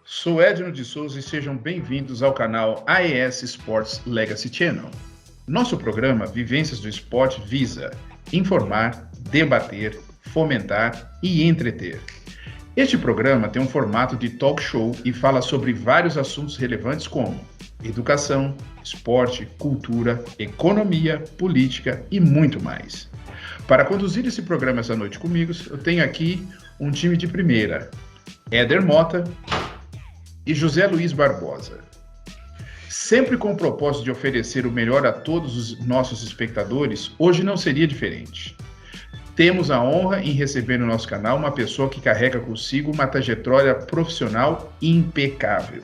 Sou Edno de Souza e sejam bem-vindos ao canal AES Sports Legacy Channel. Nosso programa Vivências do Esporte visa informar, debater, fomentar e entreter. Este programa tem um formato de talk show e fala sobre vários assuntos relevantes como educação, esporte, cultura, economia, política e muito mais. Para conduzir esse programa essa noite comigo, eu tenho aqui um time de primeira, Éder Mota e José Luiz Barbosa. Sempre com o propósito de oferecer o melhor a todos os nossos espectadores, hoje não seria diferente. Temos a honra em receber no nosso canal uma pessoa que carrega consigo uma trajetória profissional impecável.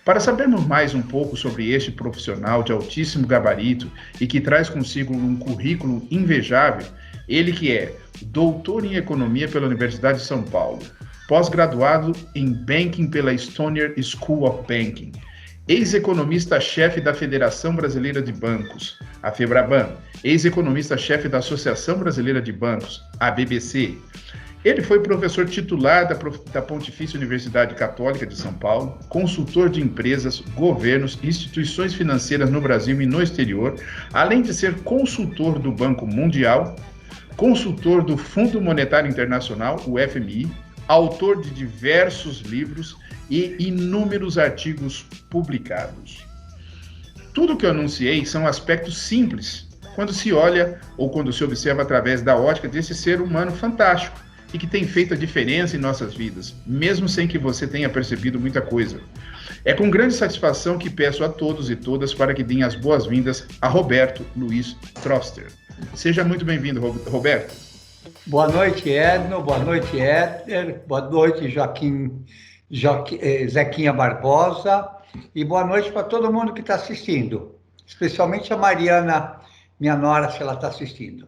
Para sabermos mais um pouco sobre este profissional de altíssimo gabarito e que traz consigo um currículo invejável, ele que é doutor em economia pela Universidade de São Paulo, pós-graduado em Banking pela Estonian School of Banking, ex-economista-chefe da Federação Brasileira de Bancos, a FEBRABAN, ex-economista-chefe da Associação Brasileira de Bancos, a BBC. Ele foi professor titular da Pontifícia Universidade Católica de São Paulo, consultor de empresas, governos e instituições financeiras no Brasil e no exterior, além de ser consultor do Banco Mundial, consultor do Fundo Monetário Internacional, o FMI, autor de diversos livros e inúmeros artigos publicados. Tudo o que eu anunciei são aspectos simples, quando se olha ou quando se observa através da ótica desse ser humano fantástico e que tem feito a diferença em nossas vidas, mesmo sem que você tenha percebido muita coisa. É com grande satisfação que peço a todos e todas para que deem as boas-vindas a Roberto Luiz Troster. Seja muito bem-vindo, Roberto. Boa noite, Edno. Boa noite, Éder. Boa noite, Zequinha Barbosa. E boa noite para todo mundo que está assistindo. Especialmente a Mariana, minha nora, se ela está assistindo.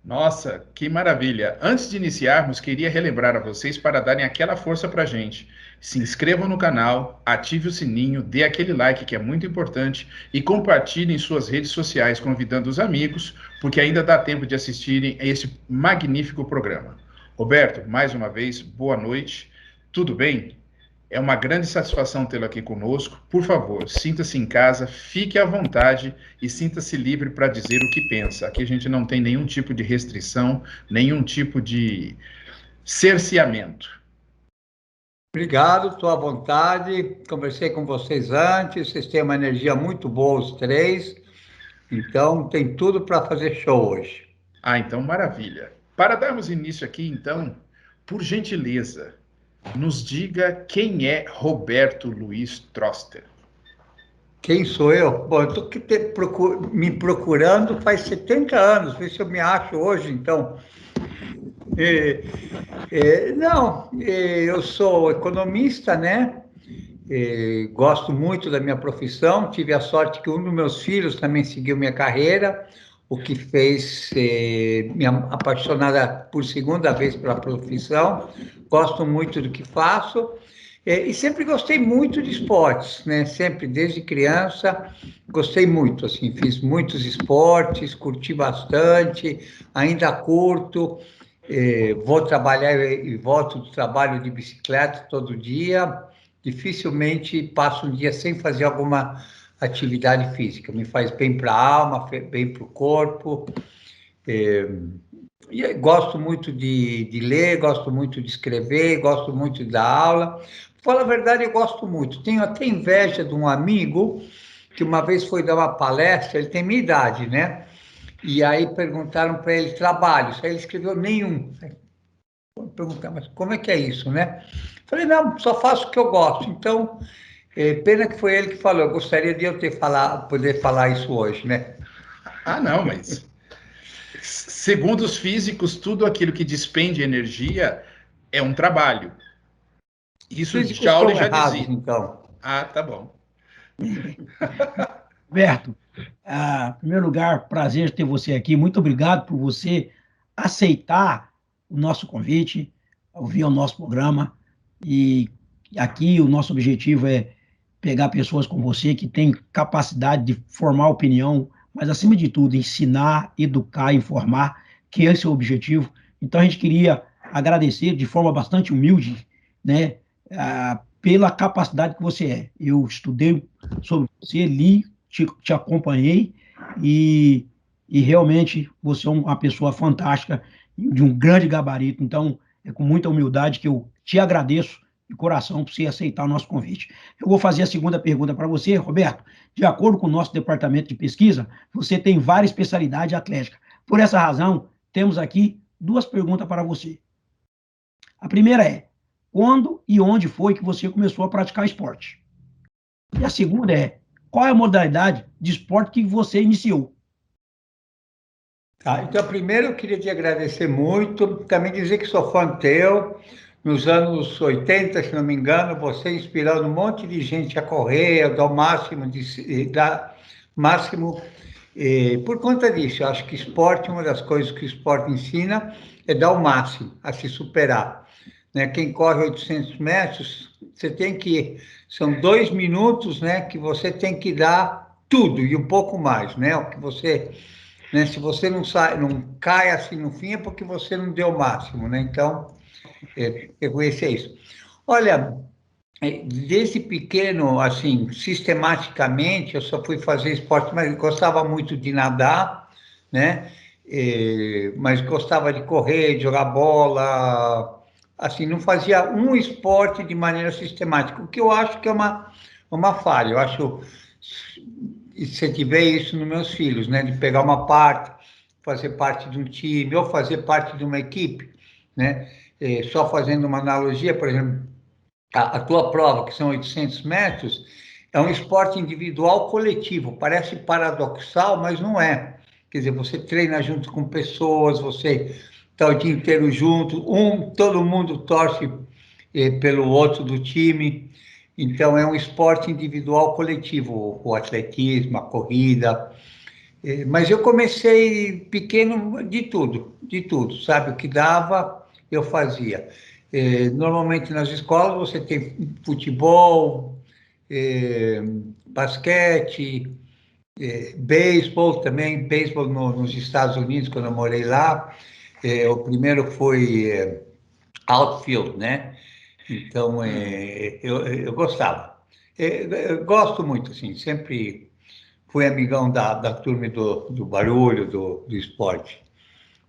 Nossa, que maravilha! Antes de iniciarmos, queria relembrar a vocês para darem aquela força para a gente. Se inscrevam no canal, ative o sininho, dê aquele like que é muito importante e compartilhem em suas redes sociais, convidando os amigos, porque ainda dá tempo de assistirem a esse magnífico programa. Roberto, mais uma vez, boa noite. Tudo bem? É uma grande satisfação tê-lo aqui conosco. Por favor, sinta-se em casa, fique à vontade e sinta-se livre para dizer o que pensa. Aqui a gente não tem nenhum tipo de restrição, nenhum tipo de cerceamento. Obrigado, estou à vontade. Conversei com vocês antes, vocês têm uma energia muito boa, os três. Então, tem tudo para fazer show hoje. Ah, então, maravilha. Para darmos início aqui, então, por gentileza, nos diga quem é Roberto Luiz Troster. Quem sou eu? Bom, eu estou me procurando faz 70 anos, vê se eu me acho hoje, então. Eu sou economista, né? Gosto muito da minha profissão, tive a sorte que um dos meus filhos também seguiu minha carreira, o que fez me apaixonar por segunda vez pela profissão. Gosto muito do que faço e sempre gostei muito de esportes, né? Sempre, desde criança, gostei muito, assim, fiz muitos esportes, curti bastante, ainda curto. Vou trabalhar e volto do trabalho de bicicleta todo dia. Dificilmente passo um dia sem fazer alguma atividade física. Me faz bem para a alma, bem para o corpo. E gosto muito de ler, gosto muito de escrever, gosto muito da aula. Pra falar a verdade, eu gosto muito. Tenho até inveja de um amigo que uma vez foi dar uma palestra, ele tem minha idade, né? E aí perguntaram para ele trabalhos, aí ele escreveu nenhum. Perguntar, mas como é que é isso, né? Falei, não, só faço o que eu gosto. Então, pena que foi ele que falou, eu gostaria de eu poder falar isso hoje, né? Ah, não, mas segundo os físicos, tudo aquilo que despende energia é um trabalho. Os Isso físicos Joule estão já errados, dizia. então. Ah, tá bom. Bem, bem. Roberto, em primeiro lugar, prazer ter você aqui. Muito obrigado por você aceitar o nosso convite, ouvir o nosso programa. E aqui o nosso objetivo é pegar pessoas como você que têm capacidade de formar opinião, mas acima de tudo, ensinar, educar, informar, que esse é o objetivo. Então a gente queria agradecer de forma bastante humilde, né, pela capacidade que você é. Eu estudei sobre você, li, te acompanhei e realmente você é uma pessoa fantástica, de um grande gabarito. Então, é com muita humildade que eu te agradeço de coração por você aceitar o nosso convite. Eu vou fazer a segunda pergunta para você, Roberto. De acordo com o nosso departamento de pesquisa, você tem várias especialidades atléticas. Por essa razão, temos aqui duas perguntas para você. A primeira é: quando e onde foi que você começou a praticar esporte? E a segunda é: qual é a modalidade de esporte que você iniciou? Tá, então, primeiro eu queria te agradecer muito, também dizer que sou fã teu. Nos anos 80, se não me engano, você inspirando um monte de gente a correr, dar o máximo, dar máximo. Por conta disso, eu acho que esporte, uma das coisas que o esporte ensina é dar o máximo, a se superar. Né? Quem corre 800 metros, você tem que, são 2 minutos, né, que você tem que dar tudo e um pouco mais, né? O que você, né? Se você não sai, não cai assim no fim, é porque você não deu o máximo, né? Então, eu conheci isso. Olha, desde pequeno, assim, sistematicamente, eu só fui fazer esporte, mas eu gostava muito de nadar, né? Mas gostava de correr, de jogar bola, assim, não fazia um esporte de maneira sistemática, o que eu acho que é uma falha. Eu acho, incentivei isso nos meus filhos, né? De pegar uma parte, fazer parte de um time, ou fazer parte de uma equipe, né? Só fazendo uma analogia, por exemplo, a tua prova, que são 800 metros, é um esporte individual coletivo. Parece paradoxal, mas não é. Quer dizer, você treina junto com pessoas, você está o dia inteiro junto, todo mundo torce pelo outro do time. Então, é um esporte individual coletivo, o atletismo, a corrida. Mas eu comecei pequeno de tudo, sabe? O que dava, eu fazia. Normalmente nas escolas você tem futebol, basquete, beisebol também, beisebol nos Estados Unidos, quando eu morei lá. O primeiro foi outfield, né? Então, eu gostava. Eu gosto muito, assim, sempre fui amigão da turma do barulho, do esporte.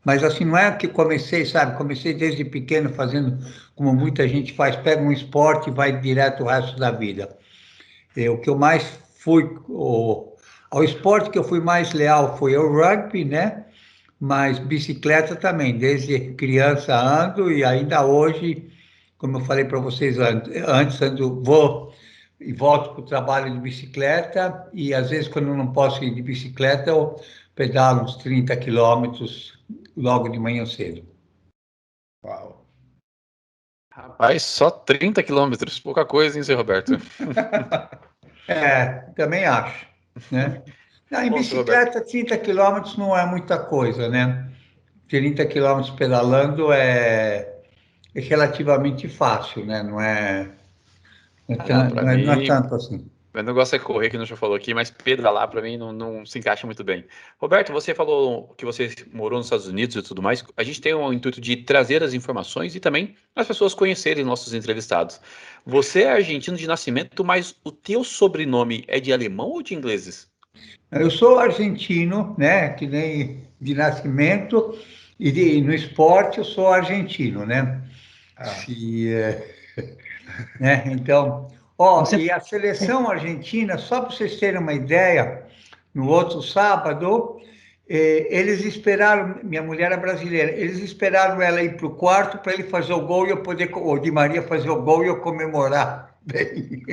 Mas assim, não é que comecei, sabe? Comecei desde pequeno fazendo como muita gente faz, pega um esporte e vai direto o resto da vida. O que eu mais fui, ao esporte que eu fui mais leal foi o rugby, né? Mas bicicleta também, desde criança ando e ainda hoje, como eu falei para vocês antes vou e volto para o trabalho de bicicleta e às vezes quando eu não posso ir de bicicleta eu pedalo uns 30 quilômetros logo de manhã cedo. Uau. Rapaz, só 30 quilômetros, pouca coisa, hein, Zé Roberto? Também acho, né? Não, em Bom, seu Roberto. bicicleta, 30 quilômetros não é muita coisa, né? 30 quilômetros pedalando é relativamente fácil, né? Pra Não é mim, tanto assim. meu negócio é correr, que não já falou aqui, mas pedalar pra mim não se encaixa muito bem. Roberto, você falou que você morou nos Estados Unidos e tudo mais. A gente tem o intuito de trazer as informações e também as pessoas conhecerem nossos entrevistados. Você é argentino de nascimento, mas o teu sobrenome é de alemão ou de ingleses? Eu sou argentino, né? Que nem de nascimento, no esporte eu sou argentino, né? Ah, Né? Então, Você... e a seleção argentina, só para vocês terem uma ideia, no outro sábado, eles esperaram, minha mulher é brasileira, eles esperaram ela ir para o quarto para ele fazer o gol e eu poder, o Di Maria fazer o gol e eu comemorar bem,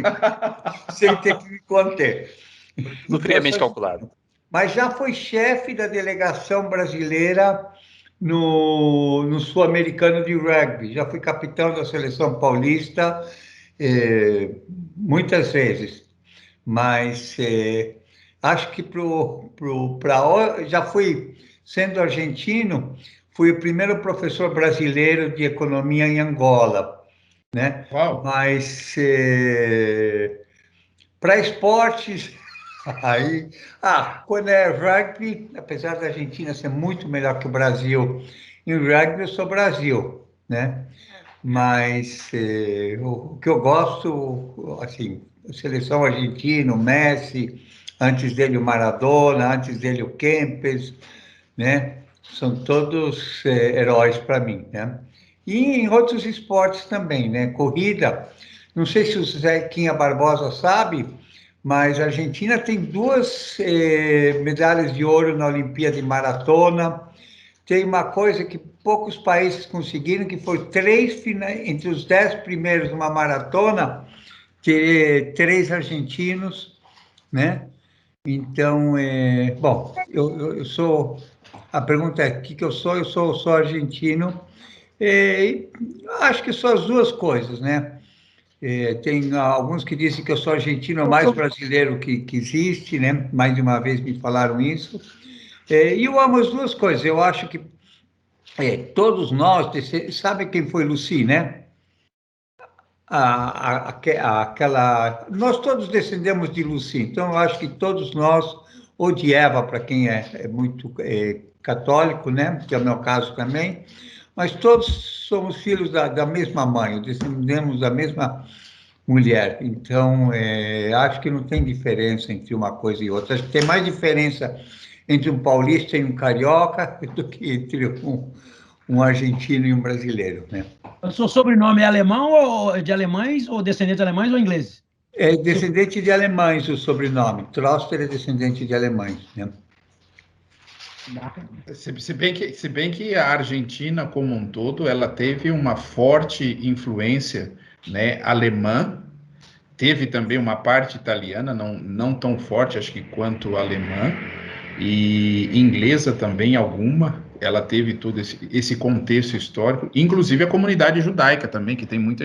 sem ter que me conter. Tudo Então, friamente calculado. mas já foi chefe da delegação brasileira no Sul-Americano de Rugby. Já fui capitão da seleção paulista muitas vezes, mas acho que já fui, sendo argentino, fui o primeiro professor brasileiro de economia em Angola, né? Uau! Mas para esportes, aí, quando é rugby, apesar da Argentina ser muito melhor que o Brasil, em rugby eu sou Brasil, né? Mas o que eu gosto, assim, seleção argentina, o Messi, antes dele o Maradona, antes dele o Kempes, né? São todos heróis para mim, né? E em outros esportes também, né? Corrida, não sei se o Zequinha Barbosa sabe, mas a Argentina tem duas medalhas de ouro na Olimpíada de Maratona. Tem uma coisa que poucos países conseguiram, que foi entre os 10 primeiros numa maratona, ter 3 argentinos, né? Então, bom, eu sou. A pergunta é: o que eu sou? Eu sou argentino. E acho que são as duas coisas, né? Tem alguns que dizem que eu sou argentino, mais brasileiro que existe, né? Mais de uma vez me falaram isso. E eu amo as duas coisas. Eu acho que todos nós, sabe quem foi Lucy, né? Nós todos descendemos de Lucy, então eu acho que todos nós, ou de Eva, para quem é muito católico, né? Que é o meu caso também, mas todos somos filhos da mesma mãe, descendemos da mesma mulher. Então, acho que não tem diferença entre uma coisa e outra. Acho que tem mais diferença entre um paulista e um carioca do que entre um argentino e um brasileiro, né? O seu sobrenome é alemão ou de alemães, ou descendente de alemães ou ingleses? É descendente de alemães o sobrenome. Troster é descendente de alemães, né? Se bem que a Argentina como um todo, ela teve uma forte influência, né, alemã, teve também uma parte italiana, não tão forte, acho que quanto a alemã, e inglesa também alguma, ela teve todo esse contexto histórico, inclusive a comunidade judaica também, que tem muito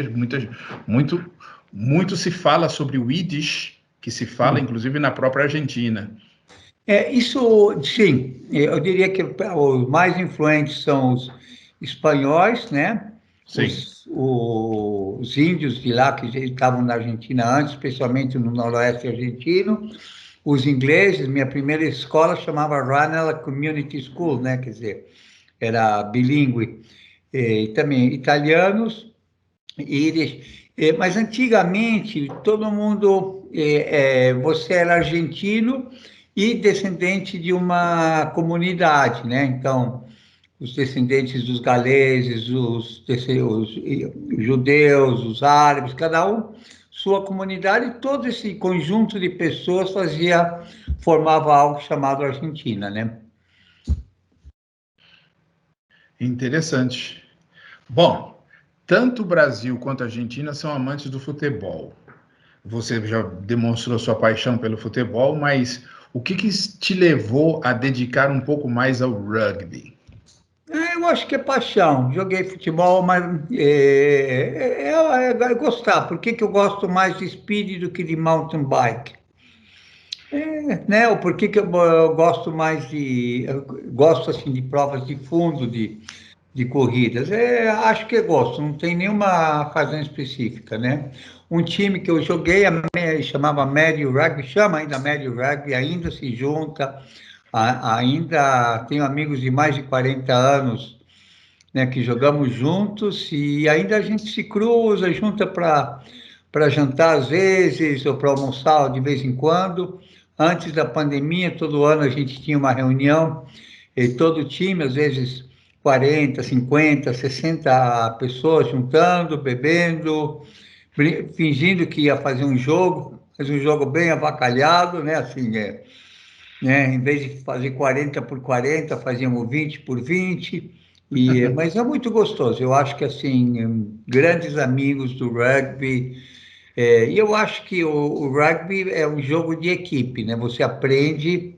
se fala sobre o Yiddish, que se fala inclusive na própria Argentina. Isso, sim, eu diria que os mais influentes são os espanhóis, né? Sim. Os índios de lá que já estavam na Argentina antes, especialmente no noroeste argentino. Os ingleses, minha primeira escola chamava Ranelagh Community School, né? Quer dizer, era bilíngue. E também italianos, mas antigamente todo mundo, você era argentino e descendente de uma comunidade, né? Então, os descendentes dos galeses, os judeus, os árabes, cada um sua comunidade, todo esse conjunto de pessoas formava algo chamado Argentina, né? Interessante. Bom, tanto o Brasil quanto a Argentina são amantes do futebol. Você já demonstrou sua paixão pelo futebol, mas o que te levou a dedicar um pouco mais ao rugby? Eu acho que é paixão. Joguei futebol, mas é gostar. Por que eu gosto mais de speed do que de mountain bike? Né? Ou por que eu gosto mais eu gosto assim de provas de fundo, de corridas? Acho que gosto, não tem nenhuma razão específica, né? Um time que eu joguei chamava Médio Rugby, chama ainda Médio Rugby, ainda se junta, ainda tenho amigos de mais de 40 anos, né, que jogamos juntos e ainda a gente se cruza, junta para jantar às vezes ou para almoçar de vez em quando. Antes da pandemia, todo ano a gente tinha uma reunião e todo o time, às vezes 40, 50, 60 pessoas juntando, bebendo, fingindo que ia fazer um jogo, mas um jogo bem avacalhado, né? Assim, né? Em vez de fazer 40 por 40, fazíamos 20 por 20. Mas é muito gostoso. Eu acho que assim, grandes amigos do rugby. E eu acho que o rugby é um jogo de equipe, né? Você aprende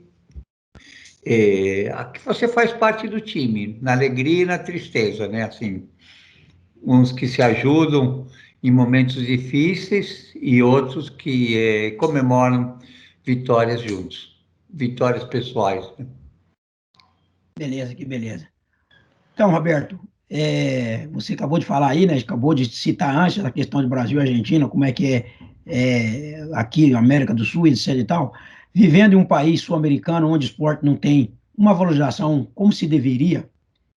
Aqui você faz parte do time, na alegria e na tristeza, né? Assim, uns que se ajudam em momentos difíceis e outros que comemoram vitórias juntos, vitórias pessoais, né? Beleza, que beleza. Então, Roberto, você acabou de falar aí, né? Acabou de citar antes a questão de Brasil e Argentina, como é que aqui, América do Sul, etc e tal. Vivendo em um país sul-americano onde o esporte não tem uma valorização como se deveria,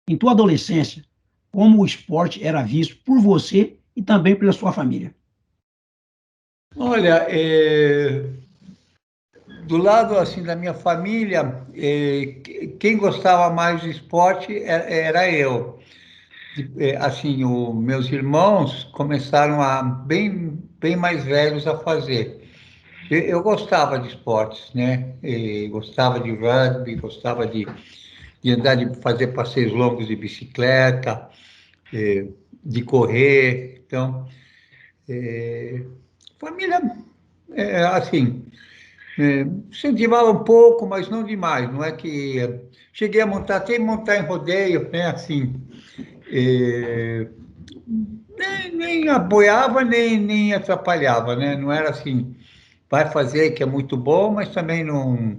em tua adolescência, como o esporte era visto por você e também pela sua família? Olha, do lado assim da minha família, quem gostava mais de esporte era eu. Assim, meus irmãos começaram bem mais velhos a fazer. Eu gostava de esportes, né? Gostava de rugby, gostava de andar, de fazer passeios longos de bicicleta, de correr. Então, família, assim, incentivava um pouco, mas não demais. Não é que cheguei a montar, até montar em rodeio, né? Assim, nem apoiava, nem atrapalhava, né? Não era assim, vai fazer que é muito bom, mas também não,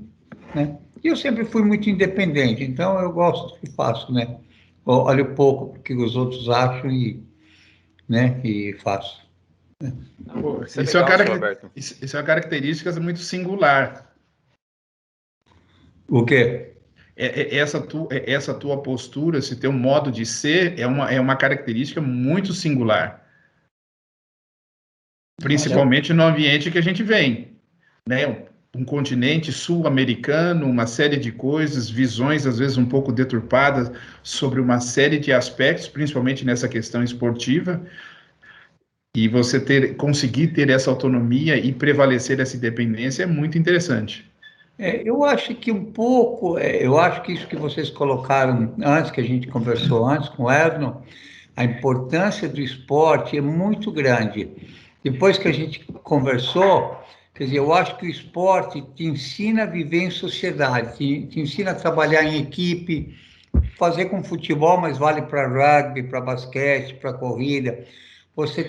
né? E eu sempre fui muito independente, então eu gosto do que faço, né? Olho pouco o que os outros acham né? E faço. Não, isso é Isso é legal, seu Roberto. isso é uma característica muito singular. O quê? Essa tua postura, esse teu modo de ser, é uma característica muito singular, Olha, principalmente no ambiente que a gente vem, né? Um continente sul-americano, uma série de coisas, visões às vezes um pouco deturpadas sobre uma série de aspectos, principalmente nessa questão esportiva, e você conseguir ter essa autonomia e prevalecer essa independência é muito interessante. Eu acho que um pouco, eu acho que isso que vocês colocaram antes, que a gente conversou antes com o Erno, a importância do esporte é muito grande. Depois que a gente conversou, quer dizer, eu acho que o esporte te ensina a viver em sociedade, te ensina a trabalhar em equipe, fazer com futebol, mas vale para rugby, para basquete, para corrida. Você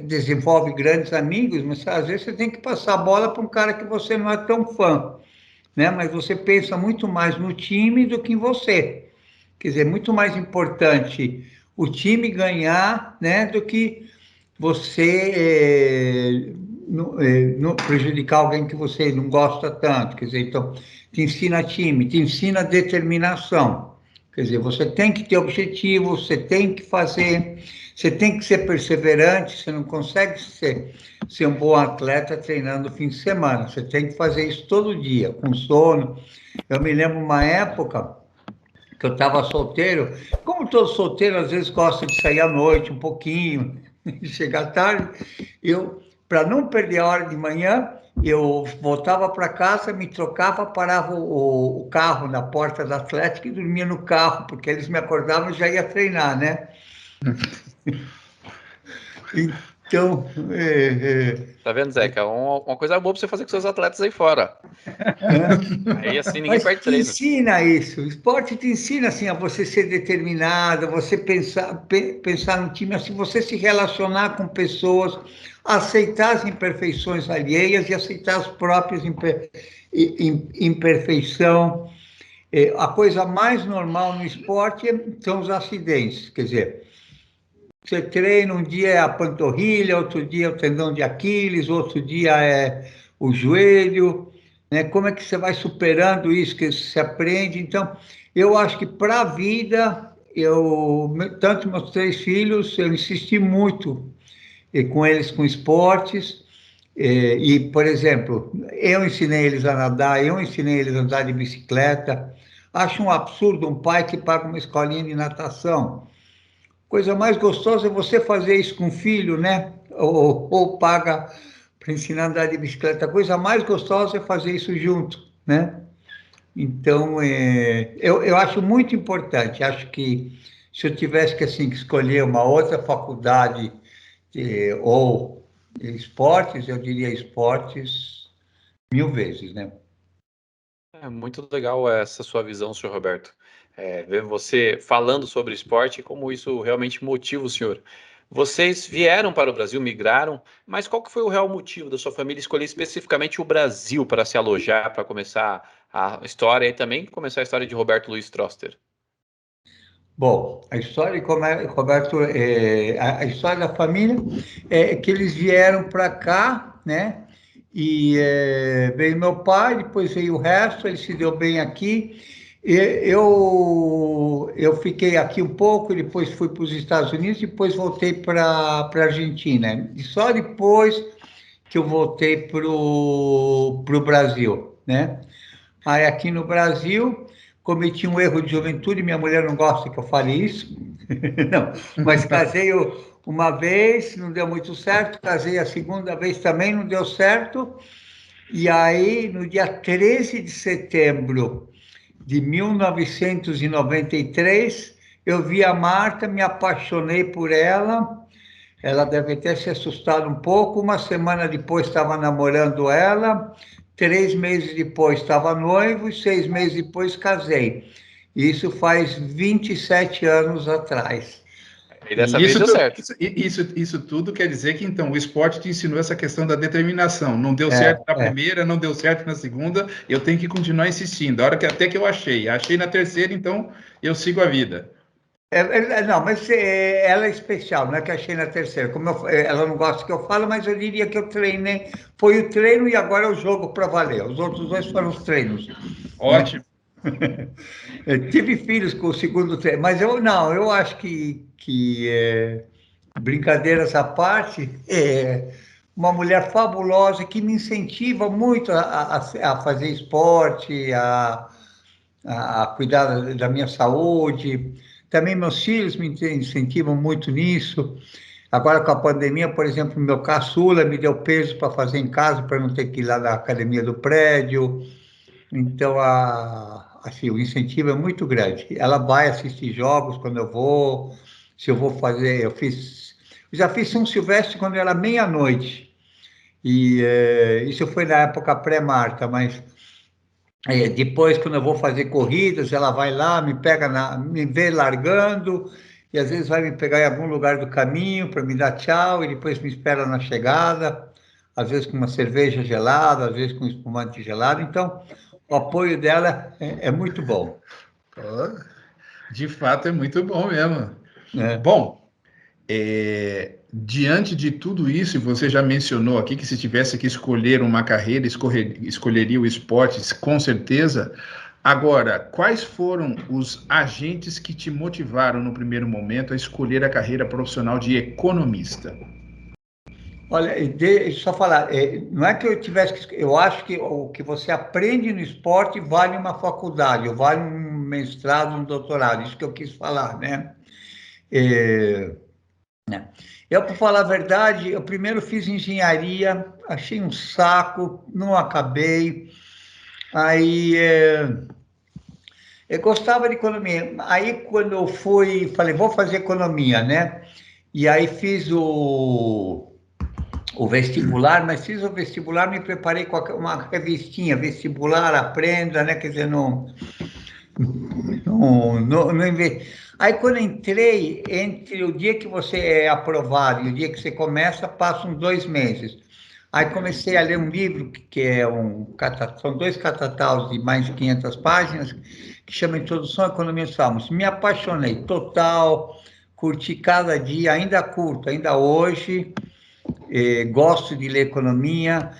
desenvolve grandes amigos, mas às vezes você tem que passar a bola para um cara que você não é tão fã, né? Mas você pensa muito mais no time do que em você. Quer dizer, é muito mais importante o time ganhar, né, do que você não prejudicar alguém que você não gosta tanto. Quer dizer, então, te ensina time, te ensina determinação. Quer dizer, você tem que ter objetivo, você tem que fazer, você tem que ser perseverante, você não consegue ser um bom atleta treinando no fim de semana. Você tem que fazer isso todo dia, com sono. Eu me lembro uma época que eu estava solteiro, como todo solteiro às vezes gosta de sair à noite um pouquinho, chegar tarde, para não perder a hora de manhã, eu voltava para casa, me trocava, parava o carro na porta da Atlética e dormia no carro, porque eles me acordavam e já ia treinar, né? Então, Tá vendo, Zeca? Uma coisa boa pra você fazer com seus atletas aí fora. Aí assim ninguém mas perde te treino. ensina isso. O esporte te ensina assim a você ser determinado, a você pensar no time, assim, você se relacionar com pessoas, aceitar as imperfeições alheias e aceitar as próprias imperfeição. A coisa mais normal no esporte são os acidentes, quer dizer, você treina, um dia é a panturrilha, outro dia é o tendão de Aquiles, outro dia é o joelho, né? Como é que você vai superando isso, que você aprende? Então, eu acho que para a vida, tanto meus 3 filhos, eu insisti muito com eles com esportes, e, por exemplo, eu ensinei eles a nadar, eu ensinei eles a andar de bicicleta. Acho um absurdo um pai que paga uma escolinha de natação. Coisa mais gostosa é você fazer isso com o filho, né? Ou paga para ensinar a andar de bicicleta. A coisa mais gostosa é fazer isso junto, né? Então, eu acho muito importante. Acho que se eu tivesse que, assim, escolher uma outra faculdade ou esportes, eu diria esportes 1000 vezes, né? É muito legal essa sua visão, senhor Roberto. Ver você falando sobre esporte e como isso realmente motiva o senhor. Vocês vieram para o Brasil, migraram, mas qual que foi o real motivo da sua família escolher especificamente o Brasil para se alojar, para começar a história e também começar a história de Roberto Luiz Troster? Bom, a história, Roberto, a história da família é que eles vieram para cá, né? E veio meu pai, depois veio o resto, ele se deu bem aqui. Eu fiquei aqui um pouco, depois fui para os Estados Unidos, depois voltei para a Argentina. E só depois que eu voltei para o Brasil, né? Aí aqui no Brasil cometi um erro de juventude, minha mulher não gosta que eu fale isso, não, mas casei uma vez, não deu muito certo, casei a segunda vez também, não deu certo, e aí no dia 13 de setembro de 1993, eu vi a Marta, me apaixonei por ela, ela deve ter se assustado um pouco. Uma semana depois estava namorando ela, 3 meses depois estava noivo, e 6 meses depois casei. Isso faz 27 anos atrás. E dessa E vez Isso, deu certo. isso tudo quer dizer que, então, o esporte te ensinou essa questão da determinação. Não deu é, certo na é, primeira, não deu certo na segunda, eu tenho que continuar insistindo. A hora que até que eu achei. Achei na terceira, então eu sigo a vida. não, mas ela é especial, não é que achei na terceira. Ela não gosta que eu falo, mas eu diria que eu treinei. Foi o treino e agora é o jogo para valer. Os outros dois foram os treinos, né? Ótimo. Eu tive filhos com o segundo treino, mas eu não, eu acho que brincadeiras à parte, é uma mulher fabulosa que me incentiva muito a fazer esporte, a cuidar da minha saúde. Também meus filhos me incentivam muito nisso. Agora com a pandemia, por exemplo, meu caçula me deu peso para fazer em casa, para não ter que ir lá na academia do prédio. Então, assim, o incentivo é muito grande. Ela vai assistir jogos quando eu vou. Se eu vou fazer, eu já fiz São Silvestre quando era meia-noite. E isso foi na época pré-Marta, mas depois, quando eu vou fazer corridas, ela vai lá, me vê largando, e às vezes vai me pegar em algum lugar do caminho para me dar tchau, e depois me espera na chegada, às vezes com uma cerveja gelada, às vezes com espumante gelado. Então, o apoio dela é muito bom, Oh, de fato, é muito bom mesmo. né? Bom, diante de tudo isso, e você já mencionou aqui que se tivesse que escolher uma carreira, escolheria o esporte, com certeza. Agora, quais foram os agentes que te motivaram no primeiro momento a escolher a carreira profissional de economista? Olha, deixa eu só falar, não é que eu tivesse que, eu acho que o que você aprende no esporte vale uma faculdade, ou vale um mestrado, um doutorado, isso que eu quis falar, né? É, né? Eu, para falar a verdade, eu primeiro fiz engenharia, achei um saco, não acabei. Aí eu gostava de economia. Aí quando eu falei, vou fazer economia, né? E aí fiz o vestibular, mas fiz o vestibular, me preparei com uma revistinha, vestibular, aprenda, né? Quer dizer, não Aí, quando entrei, entre o dia que você é aprovado e o dia que você começa, passam 2 meses. Aí comecei a ler um livro que são 2 catataus de mais de 500 páginas, que chama Introdução à Economia dos Famosos. Me apaixonei total, curti cada dia, ainda curto, ainda hoje, gosto de ler economia,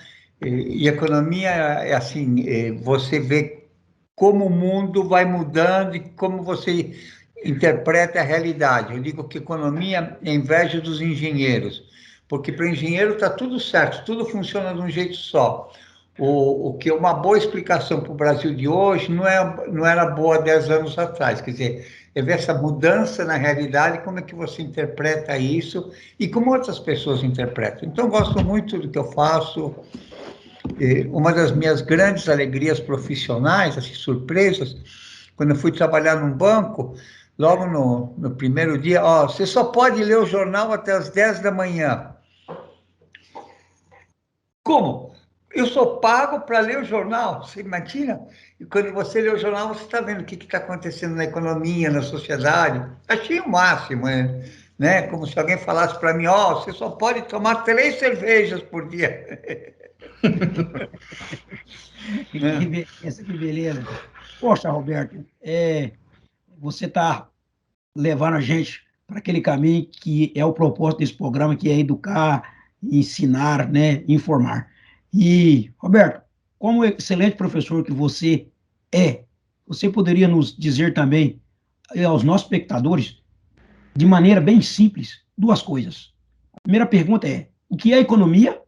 e economia é assim, você vê como o mundo vai mudando e como você interpreta a realidade. Eu digo que economia é inveja dos engenheiros, porque para o engenheiro está tudo certo, tudo funciona de um jeito só. O que é uma boa explicação para o Brasil de hoje não era boa 10 anos atrás. Quer dizer, é ver essa mudança na realidade, como é que você interpreta isso e como outras pessoas interpretam. Então, gosto muito do que eu faço. Uma das minhas grandes alegrias profissionais, assim, surpresas, quando eu fui trabalhar num banco, logo no primeiro dia, você só pode ler o jornal até as 10 da manhã. Como? Eu sou pago para ler o jornal, você imagina? E quando você lê o jornal, você está vendo o que está acontecendo na economia, na sociedade. Achei o máximo, né? Como se alguém falasse para mim, ó, você só pode tomar 3 cervejas por dia. Que beleza, que beleza. Poxa, Roberto, você está levando a gente para aquele caminho que é o propósito desse programa, que é educar, ensinar, né, informar. E, Roberto, como excelente professor que você poderia nos dizer também aos nossos espectadores, de maneira bem simples, duas coisas. A primeira pergunta é: o que é economia?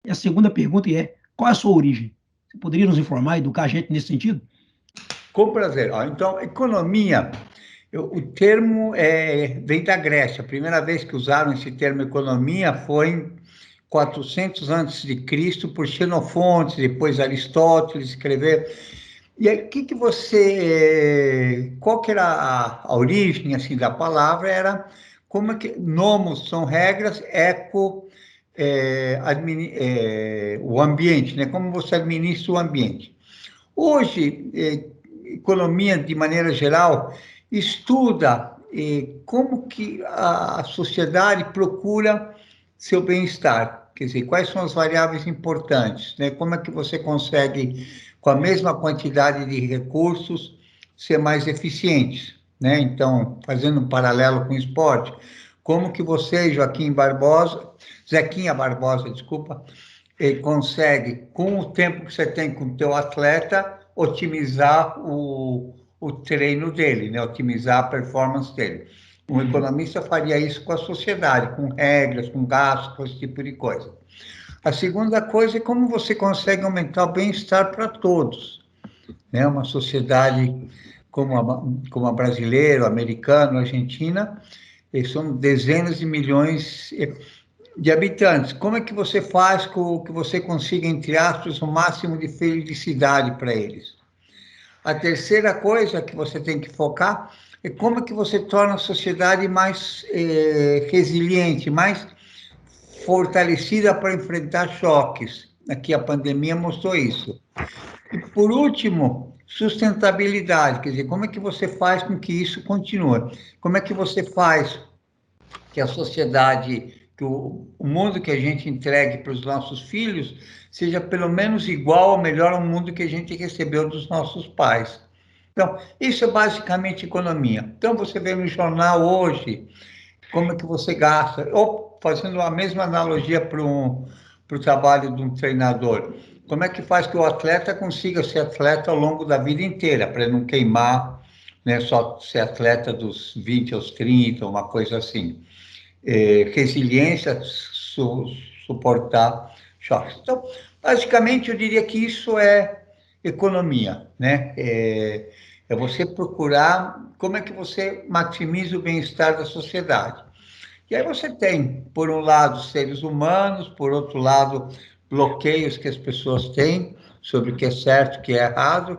E a segunda pergunta é: qual é a sua origem? Você poderia nos informar, educar a gente nesse sentido? Com prazer. Ó, então, economia, o termo vem da Grécia. A primeira vez que usaram esse termo economia foi em 400 antes de Cristo por Xenofonte, depois Aristóteles escreveu. E aí, qual que era a origem assim da palavra? Era como é que nomos são regras, o ambiente, né? Como você administra o ambiente. Hoje, economia, de maneira geral, estuda como que a sociedade procura seu bem-estar. Quer dizer, quais são as variáveis importantes, né? Como é que você consegue, com a mesma quantidade de recursos, ser mais eficientes, né? Então, fazendo um paralelo com o esporte, como que você, Zequinha Barbosa, desculpa, consegue, com o tempo que você tem com o teu atleta, otimizar o treino dele, né? Otimizar a performance dele. Um economista faria isso com a sociedade, com regras, com gastos, com esse tipo de coisa. A segunda coisa é como você consegue aumentar o bem-estar para todos, né? Uma sociedade como a brasileira, a americana, a argentina, são dezenas de milhões de habitantes. Como é que você faz com que você consiga, entre aspas, o máximo de felicidade para eles? A terceira coisa que você tem que focar é como é que você torna a sociedade mais resiliente, mais fortalecida para enfrentar choques. Aqui a pandemia mostrou isso. E, por último, sustentabilidade, quer dizer, como é que você faz com que isso continue? Como é que você faz que a sociedade, que o mundo que a gente entregue para os nossos filhos seja pelo menos igual ou melhor ao mundo que a gente recebeu dos nossos pais. Então, isso é basicamente economia. Então, você vê no jornal hoje como é que você gasta, ou fazendo a mesma analogia para o trabalho de um treinador, como é que faz que o atleta consiga ser atleta ao longo da vida inteira, para não queimar, né, só ser atleta dos 20 aos 30, uma coisa assim. Resiliência, suportar choques. Então, basicamente, eu diria que isso é economia, né? É você procurar como é que você maximiza o bem-estar da sociedade. E aí você tem, por um lado, seres humanos, por outro lado, bloqueios que as pessoas têm sobre o que é certo, o que é errado,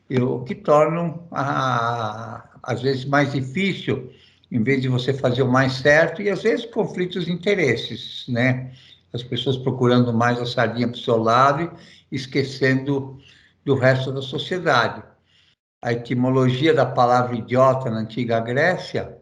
e o que tornam, às vezes, mais difícil, em vez de você fazer o mais certo, e às vezes conflitos de interesses, né? As pessoas procurando mais a sardinha para o seu lado e esquecendo do resto da sociedade. A etimologia da palavra idiota na antiga Grécia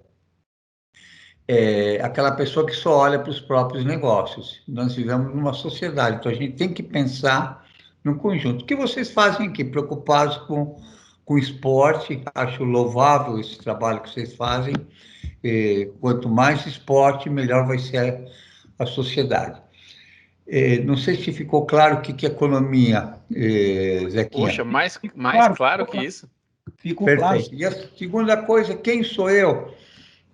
é aquela pessoa que só olha para os próprios negócios. Nós vivemos numa sociedade, então a gente tem que pensar no conjunto. O que vocês fazem aqui? Preocupados com o esporte, acho louvável esse trabalho que vocês fazem. Quanto mais esporte, melhor vai ser a sociedade. Não sei se ficou claro o que é economia, Zequinha. Poxa, mais claro que isso. Ficou Perfeito. claro. E a segunda coisa, quem sou eu?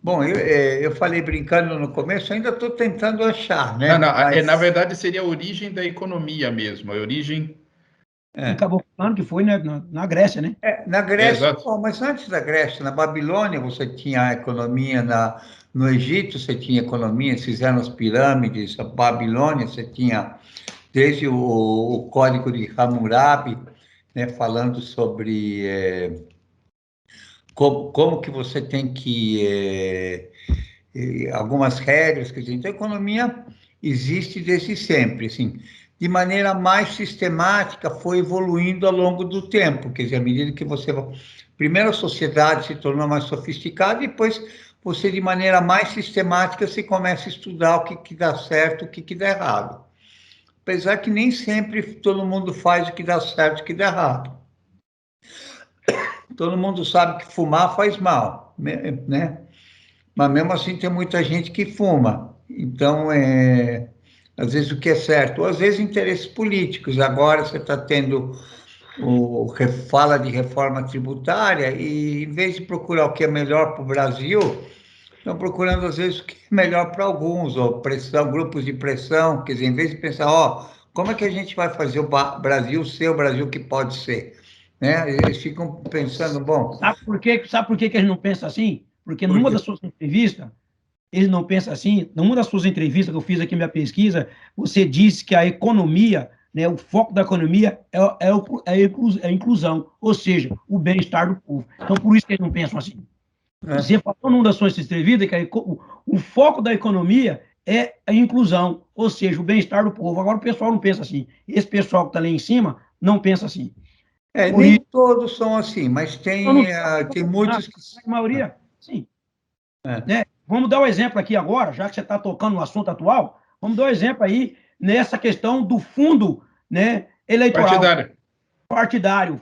Bom, eu falei brincando no começo, ainda estou tentando achar, né? Não, Mas, na verdade seria a origem da economia mesmo, a origem... Ele acabou falando que foi na Grécia, né? na Grécia, Exato. mas antes da Grécia, na Babilônia, você tinha a economia, no Egito você tinha economia, fizeram as pirâmides, a Babilônia você tinha desde o Código de Hammurabi, né, falando sobre como que você tem que algumas regras, quer dizer, então a economia existe desde sempre, assim, de maneira mais sistemática, foi evoluindo ao longo do tempo. Quer dizer, à medida que você... Primeiro a sociedade se tornou mais sofisticada, e depois você, de maneira mais sistemática, se começa a estudar o que dá certo, o que dá errado. Apesar que nem sempre todo mundo faz o que dá certo e o que dá errado. Todo mundo sabe que fumar faz mal, né? Mas mesmo assim tem muita gente que fuma. Então, às vezes o que é certo, ou às vezes interesses políticos. Agora você está tendo fala de reforma tributária, e em vez de procurar o que é melhor para o Brasil, estão procurando às vezes o que é melhor para alguns, ou pressão, grupos de pressão. Quer dizer, em vez de pensar, como é que a gente vai fazer o Brasil ser o Brasil que pode ser? Né? Eles ficam pensando, bom... Sabe por que que eles não pensam assim? Porque numa Porque... das suas entrevistas, eles não pensam assim. Numa das suas entrevistas que eu fiz aqui na minha pesquisa, você disse que a economia, né, o foco da economia é a inclusão, ou seja, o bem-estar do povo. Então, por isso que eles não pensam assim. Você falou numa das suas entrevistas que o foco da economia é a inclusão, ou seja, o bem-estar do povo. Agora, o pessoal não pensa assim. Esse pessoal que está ali em cima não pensa assim. Por nem isso, todos são assim, mas tem muitos que... a maioria, sim. É. Né? Vamos dar um exemplo aqui agora, já que você está tocando no assunto atual, vamos dar um exemplo aí nessa questão do fundo, né, eleitoral,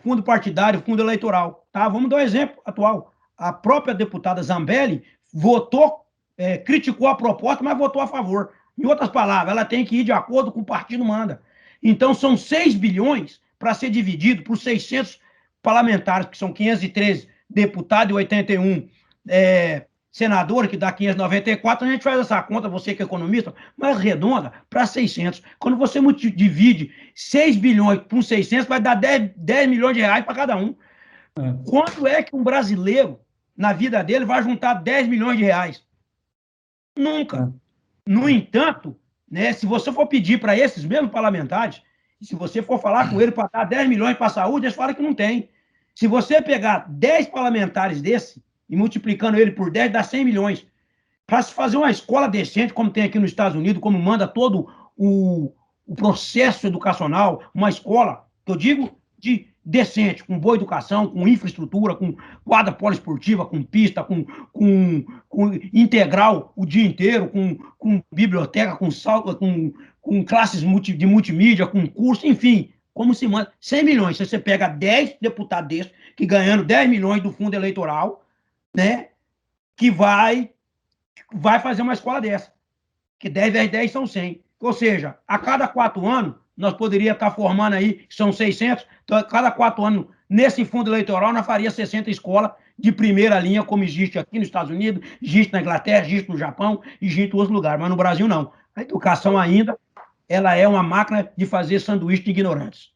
fundo partidário, fundo eleitoral, tá? Vamos dar um exemplo atual. A própria deputada Zambelli votou, criticou a proposta, mas votou a favor. Em outras palavras, ela tem que ir de acordo com o partido manda. Então, são 6 bilhões para ser dividido por 600 parlamentares, que são 513 deputados e 81 senador, que dá 594, a gente faz essa conta, você que é economista, mais redonda, para 600. Quando você divide 6 bilhões por 600, vai dar 10 milhões de reais para cada um. Quando é que um brasileiro, na vida dele, vai juntar 10 milhões de reais? Nunca. No entanto, né, se você for pedir para esses mesmos parlamentares, se você for falar com ele para dar 10 milhões para a saúde, eles falam que não tem. Se você pegar 10 parlamentares desse e multiplicando ele por 10, dá 100 milhões. Para se fazer uma escola decente, como tem aqui nos Estados Unidos, como manda todo o processo educacional, uma escola, que eu digo, de decente, com boa educação, com infraestrutura, com quadra poliesportiva, com pista, com integral o dia inteiro, com biblioteca, com classes de multimídia, com curso, enfim, como se manda. 100 milhões. Se você pega 10 deputados desses, que ganhando 10 milhões do fundo eleitoral, né, que vai fazer uma escola dessa. Que 10 vezes 10 são 100. Ou seja, a cada 4 anos, nós poderíamos estar formando aí, são 600, então a cada 4 anos, nesse fundo eleitoral, nós faríamos 60 escolas de primeira linha, como existe aqui nos Estados Unidos, existe na Inglaterra, existe no Japão, existe em outros lugares, mas no Brasil não. A educação ainda, ela é uma máquina de fazer sanduíche de ignorantes.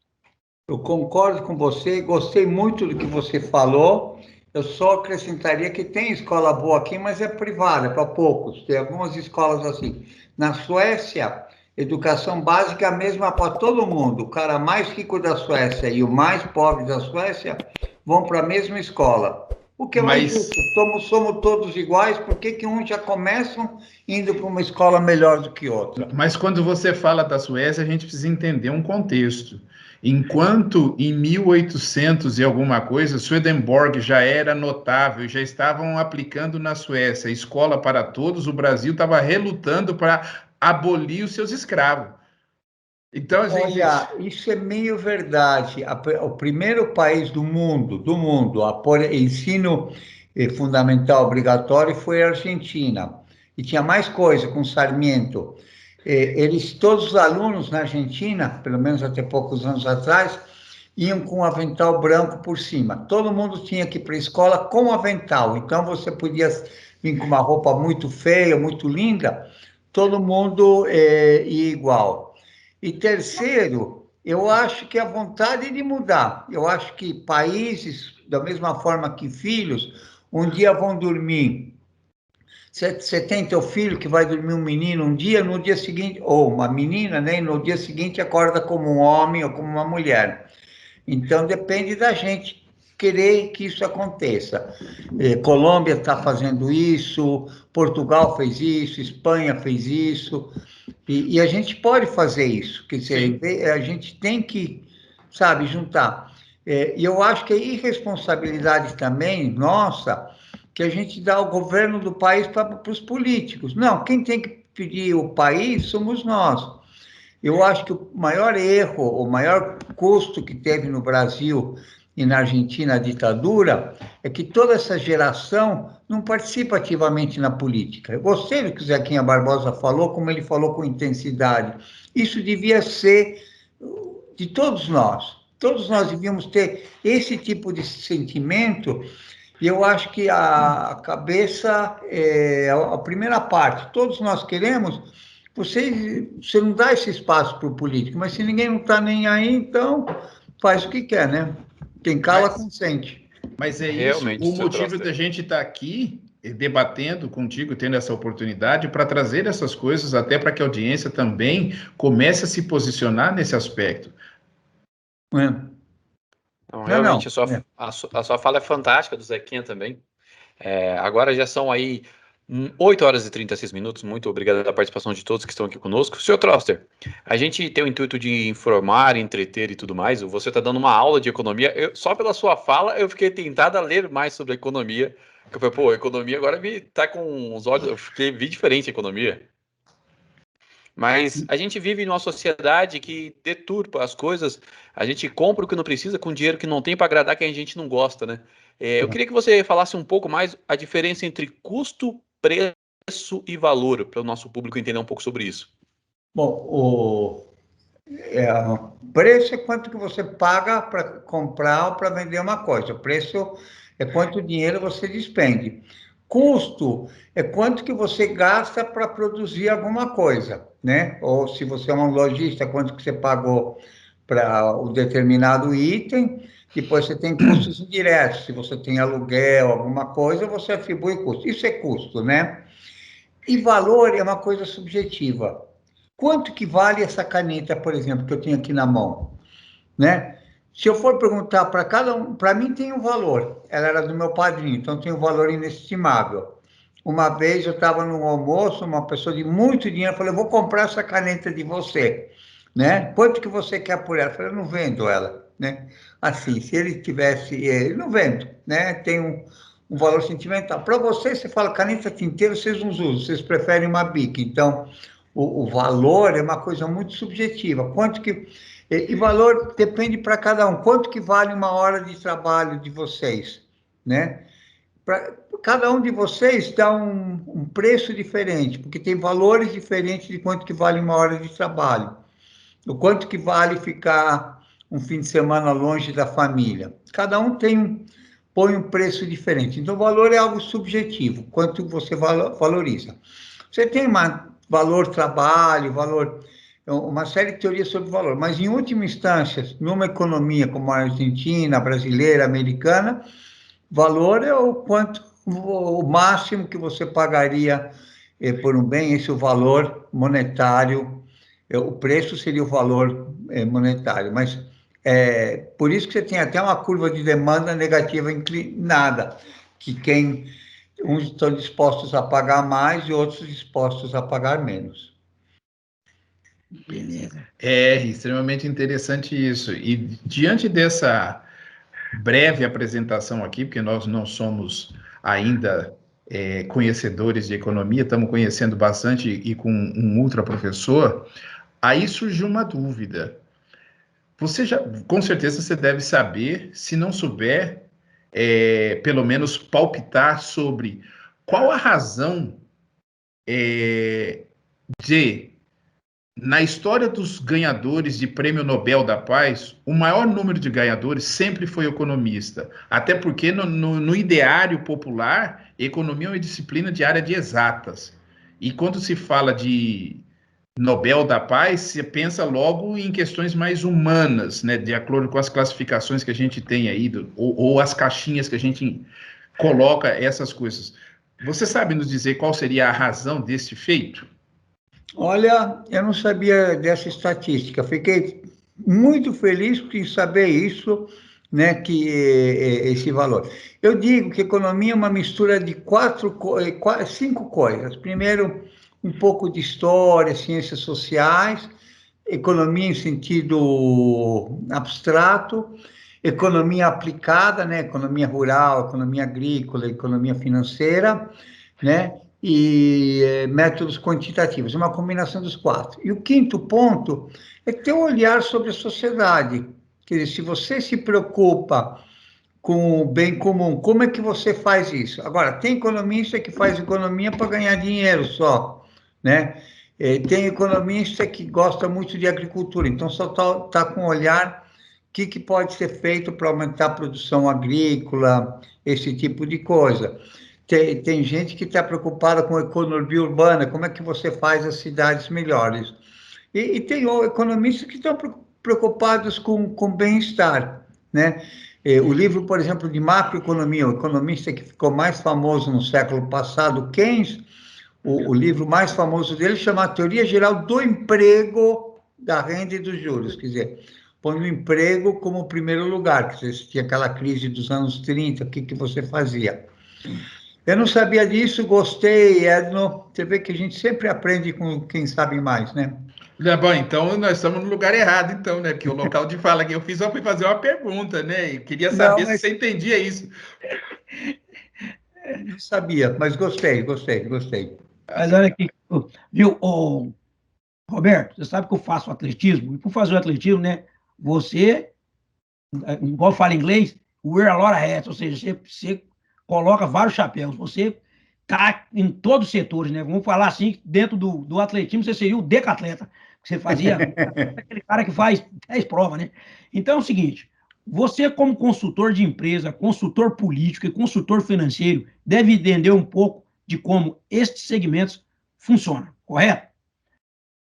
Eu concordo com você, gostei muito do que você falou. Eu só acrescentaria que tem escola boa aqui, mas é privada, para poucos. Tem algumas escolas assim. Na Suécia, educação básica é a mesma para todo mundo. O cara mais rico da Suécia e o mais pobre da Suécia vão para a mesma escola. O que é mais justo? Somos todos iguais, por que uns já começam indo para uma escola melhor do que outra? Mas quando você fala da Suécia, a gente precisa entender um contexto. Enquanto em 1800 e alguma coisa, Swedenborg já era notável, já estavam aplicando na Suécia escola para todos, o Brasil estava relutando para abolir os seus escravos. Então, olha, isso é meio verdade. O primeiro país do mundo a pôr ensino fundamental obrigatório foi a Argentina. E tinha mais coisa com Sarmiento. Todos os alunos na Argentina, pelo menos até poucos anos atrás, iam com um avental branco por cima. Todo mundo tinha que ir para a escola com avental. Então, você podia vir com uma roupa muito feia, muito linda, todo mundo ia igual. E terceiro, eu acho que a vontade de mudar. Eu acho que países, da mesma forma que filhos, um dia vão dormir. Você tem teu filho que vai dormir um menino um dia, no dia seguinte, ou uma menina, né? E no dia seguinte acorda como um homem ou como uma mulher. Então, depende da gente querer que isso aconteça. Colômbia está fazendo isso, Portugal fez isso, Espanha fez isso. E a gente pode fazer isso, quer dizer, a gente tem que, sabe, juntar. E eu acho que é irresponsabilidade também nossa, que a gente dá o governo do país para os políticos. Não, quem tem que pedir o país somos nós. Eu acho que o maior erro, o maior custo que teve no Brasil e na Argentina a ditadura, é que toda essa geração não participa ativamente na política. Eu gostei do que o Zequinha Barbosa falou, como ele falou com intensidade. Isso devia ser de todos nós. Todos nós devíamos ter esse tipo de sentimento, e eu acho que a cabeça é a primeira parte. Todos nós queremos. Você não dá esse espaço para o político, mas se ninguém não está nem aí, então faz o que quer, né? Quem cala, consente. Mas é Realmente, isso, o motivo da gente estar aqui debatendo contigo, tendo essa oportunidade para trazer essas coisas, até para que a audiência também comece a se posicionar nesse aspecto. Não, realmente, a sua fala é fantástica, do Zequinha também. Agora já são aí 8 horas e 36 minutos. Muito obrigado pela participação de todos que estão aqui conosco. Senhor Troster, a gente tem o intuito de informar, entreter e tudo mais. Você está dando uma aula de economia. Só pela sua fala, eu fiquei tentado a ler mais sobre a economia. Eu falei, pô, a economia agora tá com os olhos... vi diferente a economia. Mas a gente vive numa sociedade que deturpa as coisas. A gente compra o que não precisa com dinheiro que não tem para agradar quem a gente não gosta, né? Eu queria que você falasse um pouco mais a diferença entre custo, preço e valor, para o nosso público entender um pouco sobre isso. Bom, o preço é quanto que você paga para comprar ou para vender uma coisa. O preço é quanto dinheiro você despende. Custo é quanto que você gasta para produzir alguma coisa, né? Ou se você é um lojista, quanto que você pagou para o determinado item. Depois você tem custos indiretos. Se você tem aluguel, alguma coisa, você atribui custo. Isso é custo, né? E valor é uma coisa subjetiva. Quanto que vale essa caneta, por exemplo, que eu tenho aqui na mão, né? Se eu for perguntar para cada um, para mim tem um valor. Ela era do meu padrinho, então tem um valor inestimável. Uma vez eu estava num almoço, uma pessoa de muito dinheiro falou: eu vou comprar essa caneta de você, né? Quanto que você quer por ela? Eu falei: eu não vendo ela, né? Assim, se ele tivesse, eu não vendo, né? Tem um valor sentimental. Para você, você fala caneta tinteiro, vocês não usam, vocês preferem uma Bic. Então, o valor é uma coisa muito subjetiva. Quanto que... E valor depende para cada um. Quanto que vale uma hora de trabalho de vocês, né? Cada um de vocês dá um preço diferente, porque tem valores diferentes de quanto que vale uma hora de trabalho. O quanto que vale ficar um fim de semana longe da família. Cada um põe um preço diferente. Então, o valor é algo subjetivo, quanto você valoriza. Você tem valor trabalho, uma série de teorias sobre valor, mas em última instância, numa economia como a argentina, brasileira, americana, valor é o máximo que você pagaria por um bem, esse é o valor monetário, o preço seria o valor monetário, mas por isso que você tem até uma curva de demanda negativa inclinada, que uns estão dispostos a pagar mais e outros dispostos a pagar menos. Beleza. É extremamente interessante isso. E diante dessa breve apresentação aqui, porque nós não somos ainda conhecedores de economia, estamos conhecendo bastante e com um ultra professor, aí surgiu uma dúvida. Com certeza você deve saber, se não souber, pelo menos palpitar sobre qual a razão na história dos ganhadores de Prêmio Nobel da Paz, o maior número de ganhadores sempre foi economista. Até porque no ideário popular, economia é uma disciplina de área de exatas. E quando se fala de Nobel da Paz, você pensa logo em questões mais humanas, né, de acordo com as classificações que a gente tem aí, ou as caixinhas que a gente coloca essas coisas. Você sabe nos dizer qual seria a razão desse feito? Olha, eu não sabia dessa estatística. Fiquei muito feliz em saber isso, né, que esse valor. Eu digo que economia é uma mistura de 5 coisas. Primeiro, um pouco de história, ciências sociais, economia em sentido abstrato, economia aplicada, né? Economia rural, economia agrícola, economia financeira, né? E métodos quantitativos, uma combinação dos quatro. E o quinto ponto é ter um olhar sobre a sociedade. Quer dizer, se você se preocupa com o bem comum, como é que você faz isso? Agora, tem economista que faz economia para ganhar dinheiro só, né? Tem economista que gosta muito de agricultura, então só tá com um olhar que pode ser feito para aumentar a produção agrícola, esse tipo de coisa. Tem gente que está preocupada com a economia urbana, como é que você faz as cidades melhores. E tem economistas que estão preocupados com bem-estar, né? O livro, por exemplo, de macroeconomia, o economista que ficou mais famoso no século passado, Keynes, o livro mais famoso dele chama Teoria Geral do Emprego, da Renda e dos Juros, quer dizer, põe o emprego como primeiro lugar, que você tinha aquela crise dos anos 30, o que você fazia? Eu não sabia disso, gostei, Edno. Você vê que a gente sempre aprende com quem sabe mais, né? Bom, então nós estamos no lugar errado, então, né? Porque o local de fala que eu fiz só foi fazer uma pergunta, né? E queria Não, saber se mas você entendia isso. não sabia, mas gostei. Tá Mas olha certo. aqui, viu, Roberto, você sabe que eu faço atletismo, e por fazer o atletismo, né, você, igual fala em inglês, wear a lot of hats, ou seja, você coloca vários chapéus, você tá em todos os setores, né? Vamos falar assim, dentro do atletismo, você seria o decatleta, que você fazia, aquele cara que faz 10 provas, né? Então é o seguinte, você como consultor de empresa, consultor político e consultor financeiro, deve entender um pouco de como estes segmentos funcionam, correto?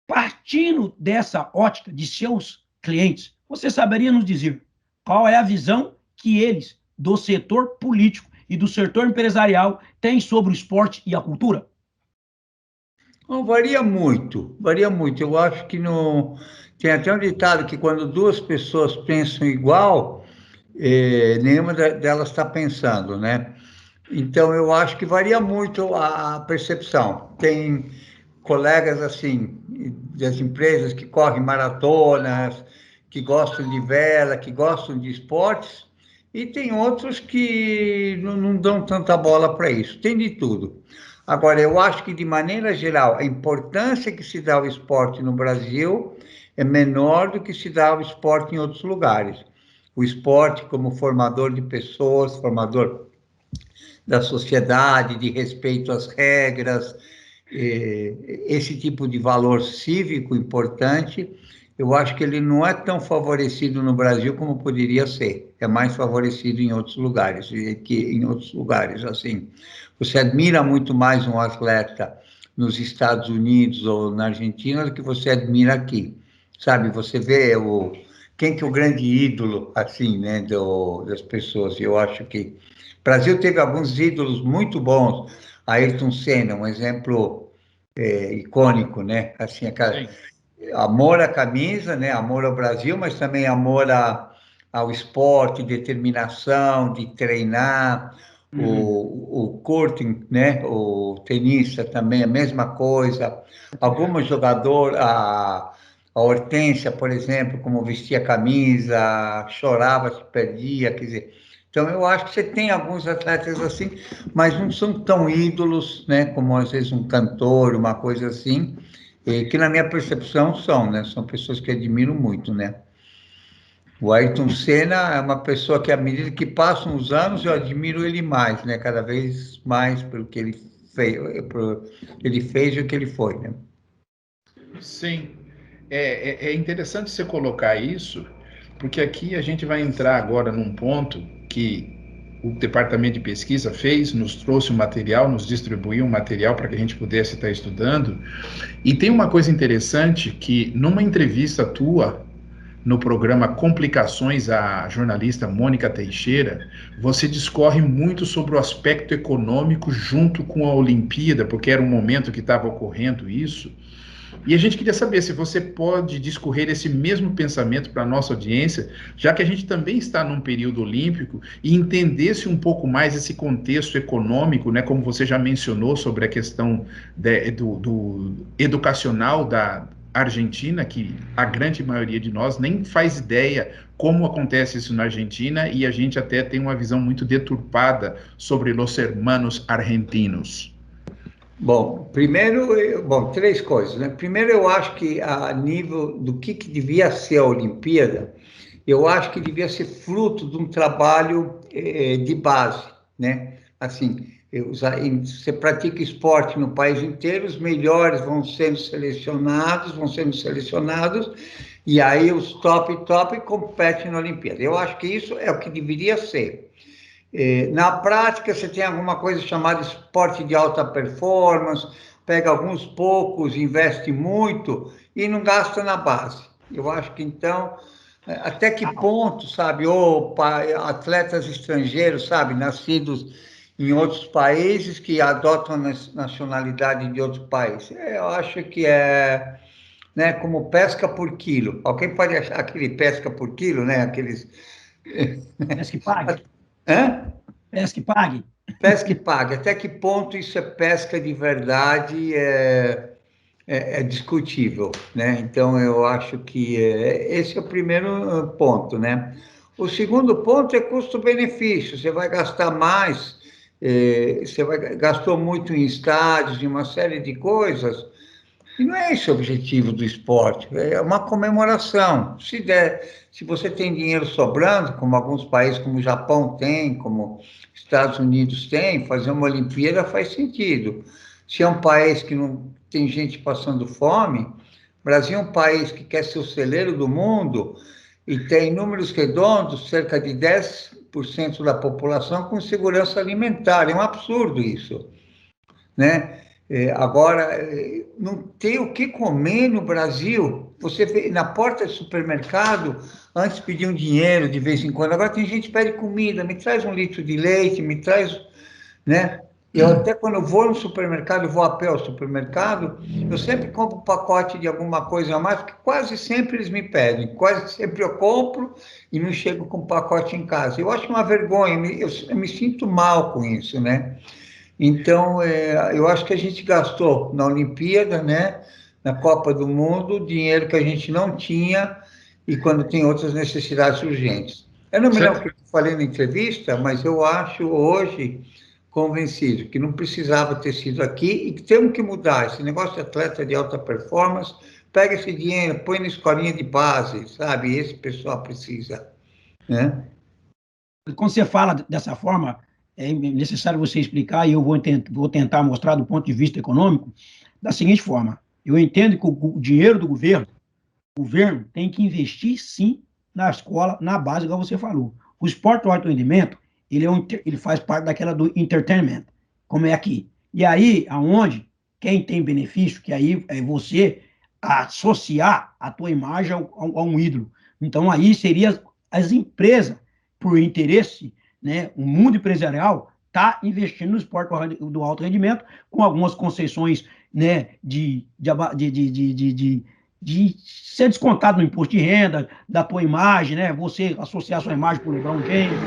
Partindo dessa ótica de seus clientes, você saberia nos dizer qual é a visão que eles, do setor político e do setor empresarial, têm sobre o esporte e a cultura? Não, varia muito, varia muito. Eu acho que não. Tem até um ditado que quando duas pessoas pensam igual, nenhuma delas está pensando, né? Então, eu acho que varia muito a percepção. Tem colegas, assim, das empresas que correm maratonas, que gostam de vela, que gostam de esportes, e tem outros que não dão tanta bola para isso. Tem de tudo. Agora, eu acho que, de maneira geral, a importância que se dá ao esporte no Brasil é menor do que se dá ao esporte em outros lugares. O esporte como formador de pessoas, formador da sociedade, de respeito às regras, esse tipo de valor cívico importante, eu acho que ele não é tão favorecido no Brasil como poderia ser. É mais favorecido em outros lugares, assim. Você admira muito mais um atleta nos Estados Unidos ou na Argentina do que você admira aqui. Sabe, você vê quem que é o grande ídolo, assim, né, das pessoas. Eu acho que o Brasil teve alguns ídolos muito bons. Ayrton Senna, um exemplo icônico, né? Assim, Sim. amor à camisa, né? Amor ao Brasil, mas também amor ao esporte, determinação de treinar. Uhum. O Curtin, né? O tenista também, a mesma coisa. Alguns jogadores, a Hortência, por exemplo, como vestia a camisa, chorava, se perdia, quer dizer. Então, eu acho que você tem alguns atletas assim, mas não são tão ídolos, né? Como às vezes um cantor, uma coisa assim, que na minha percepção são, né? São pessoas que admiro muito, né? O Ayrton Senna é uma pessoa que, à medida que passam os anos, eu admiro ele mais, né? Cada vez mais pelo que ele fez e o que ele foi, né? Sim. É interessante você colocar isso, porque aqui a gente vai entrar agora num ponto que o departamento de pesquisa fez, nos trouxe um material, nos distribuiu um material para que a gente pudesse estar estudando. E tem uma coisa interessante que, numa entrevista tua, no programa Complicações, à jornalista Mônica Teixeira, você discorre muito sobre o aspecto econômico junto com a Olimpíada, porque era um momento que estava ocorrendo isso. E a gente queria saber se você pode discorrer esse mesmo pensamento para a nossa audiência, já que a gente também está num período olímpico, e entendesse um pouco mais esse contexto econômico, né, como você já mencionou sobre a questão do educacional da Argentina, que a grande maioria de nós nem faz ideia como acontece isso na Argentina, e a gente até tem uma visão muito deturpada sobre os hermanos argentinos. Bom, primeiro, três coisas, né? Primeiro, eu acho que a nível do que devia ser a Olimpíada, eu acho que devia ser fruto de um trabalho de base, né? Assim, você pratica esporte no país inteiro, os melhores vão sendo selecionados, e aí os top competem na Olimpíada. Eu acho que isso é o que deveria ser. Na prática, você tem alguma coisa chamada esporte de alta performance, pega alguns poucos, investe muito e não gasta na base. Eu acho que, então, até que ponto, sabe, ou atletas estrangeiros, sabe, nascidos em outros países que adotam a nacionalidade de outros países. Eu acho que é, né, como pesca por quilo. Alguém pode achar aquele pesca por quilo, né, aqueles... Pesca que pague. Hã? Pesca que pague. Pesca e pague. Até que ponto isso é pesca de verdade é discutível, né? Então, eu acho que esse é o primeiro ponto, né? O segundo ponto é custo-benefício. Você vai gastar mais, gastou muito em estádios, em uma série de coisas, e não é esse o objetivo do esporte, é uma comemoração. Se você tem dinheiro sobrando, como alguns países, como o Japão tem, como Estados Unidos tem, fazer uma Olimpíada faz sentido. Se é um país que não tem gente passando fome, o Brasil é um país que quer ser o celeiro do mundo e tem números redondos, cerca de 10% da população com segurança alimentar. É um absurdo isso, né? Agora, não tem o que comer no Brasil. Você vê na porta do supermercado, antes pediam dinheiro de vez em quando, agora tem gente que pede comida, me traz um litro de leite, me traz, né? Eu até quando vou no supermercado, vou a pé ao supermercado, eu sempre compro um pacote de alguma coisa a mais, porque quase sempre eles me pedem, quase sempre eu compro e não chego com o pacote em casa. Eu acho uma vergonha, eu me sinto mal com isso, né? Então, eu acho que a gente gastou na Olimpíada, né, na Copa do Mundo, dinheiro que a gente não tinha e quando tem outras necessidades urgentes. Eu não me lembro o que eu falei na entrevista, mas eu acho hoje convencido que não precisava ter sido aqui e que temos que mudar esse negócio de atleta de alta performance. Pega esse dinheiro, põe na escolinha de base, sabe? Esse pessoal precisa, né? Quando você fala dessa forma, é necessário você explicar, e eu vou tentar mostrar do ponto de vista econômico, da seguinte forma: eu entendo que o dinheiro do governo tem que investir, sim, na escola, na base, igual você falou. O esporte de alto rendimento, ele faz parte daquela do entertainment, como é aqui. E aí, aonde, quem tem benefício, que aí é você associar a tua imagem a um ídolo. Então, aí seria as empresas, por interesse, né, o mundo empresarial está investindo no esporte do alto rendimento, com algumas concessões, né, de ser descontado no imposto de renda, da tua imagem, né, você associar a sua imagem com o LeBron James,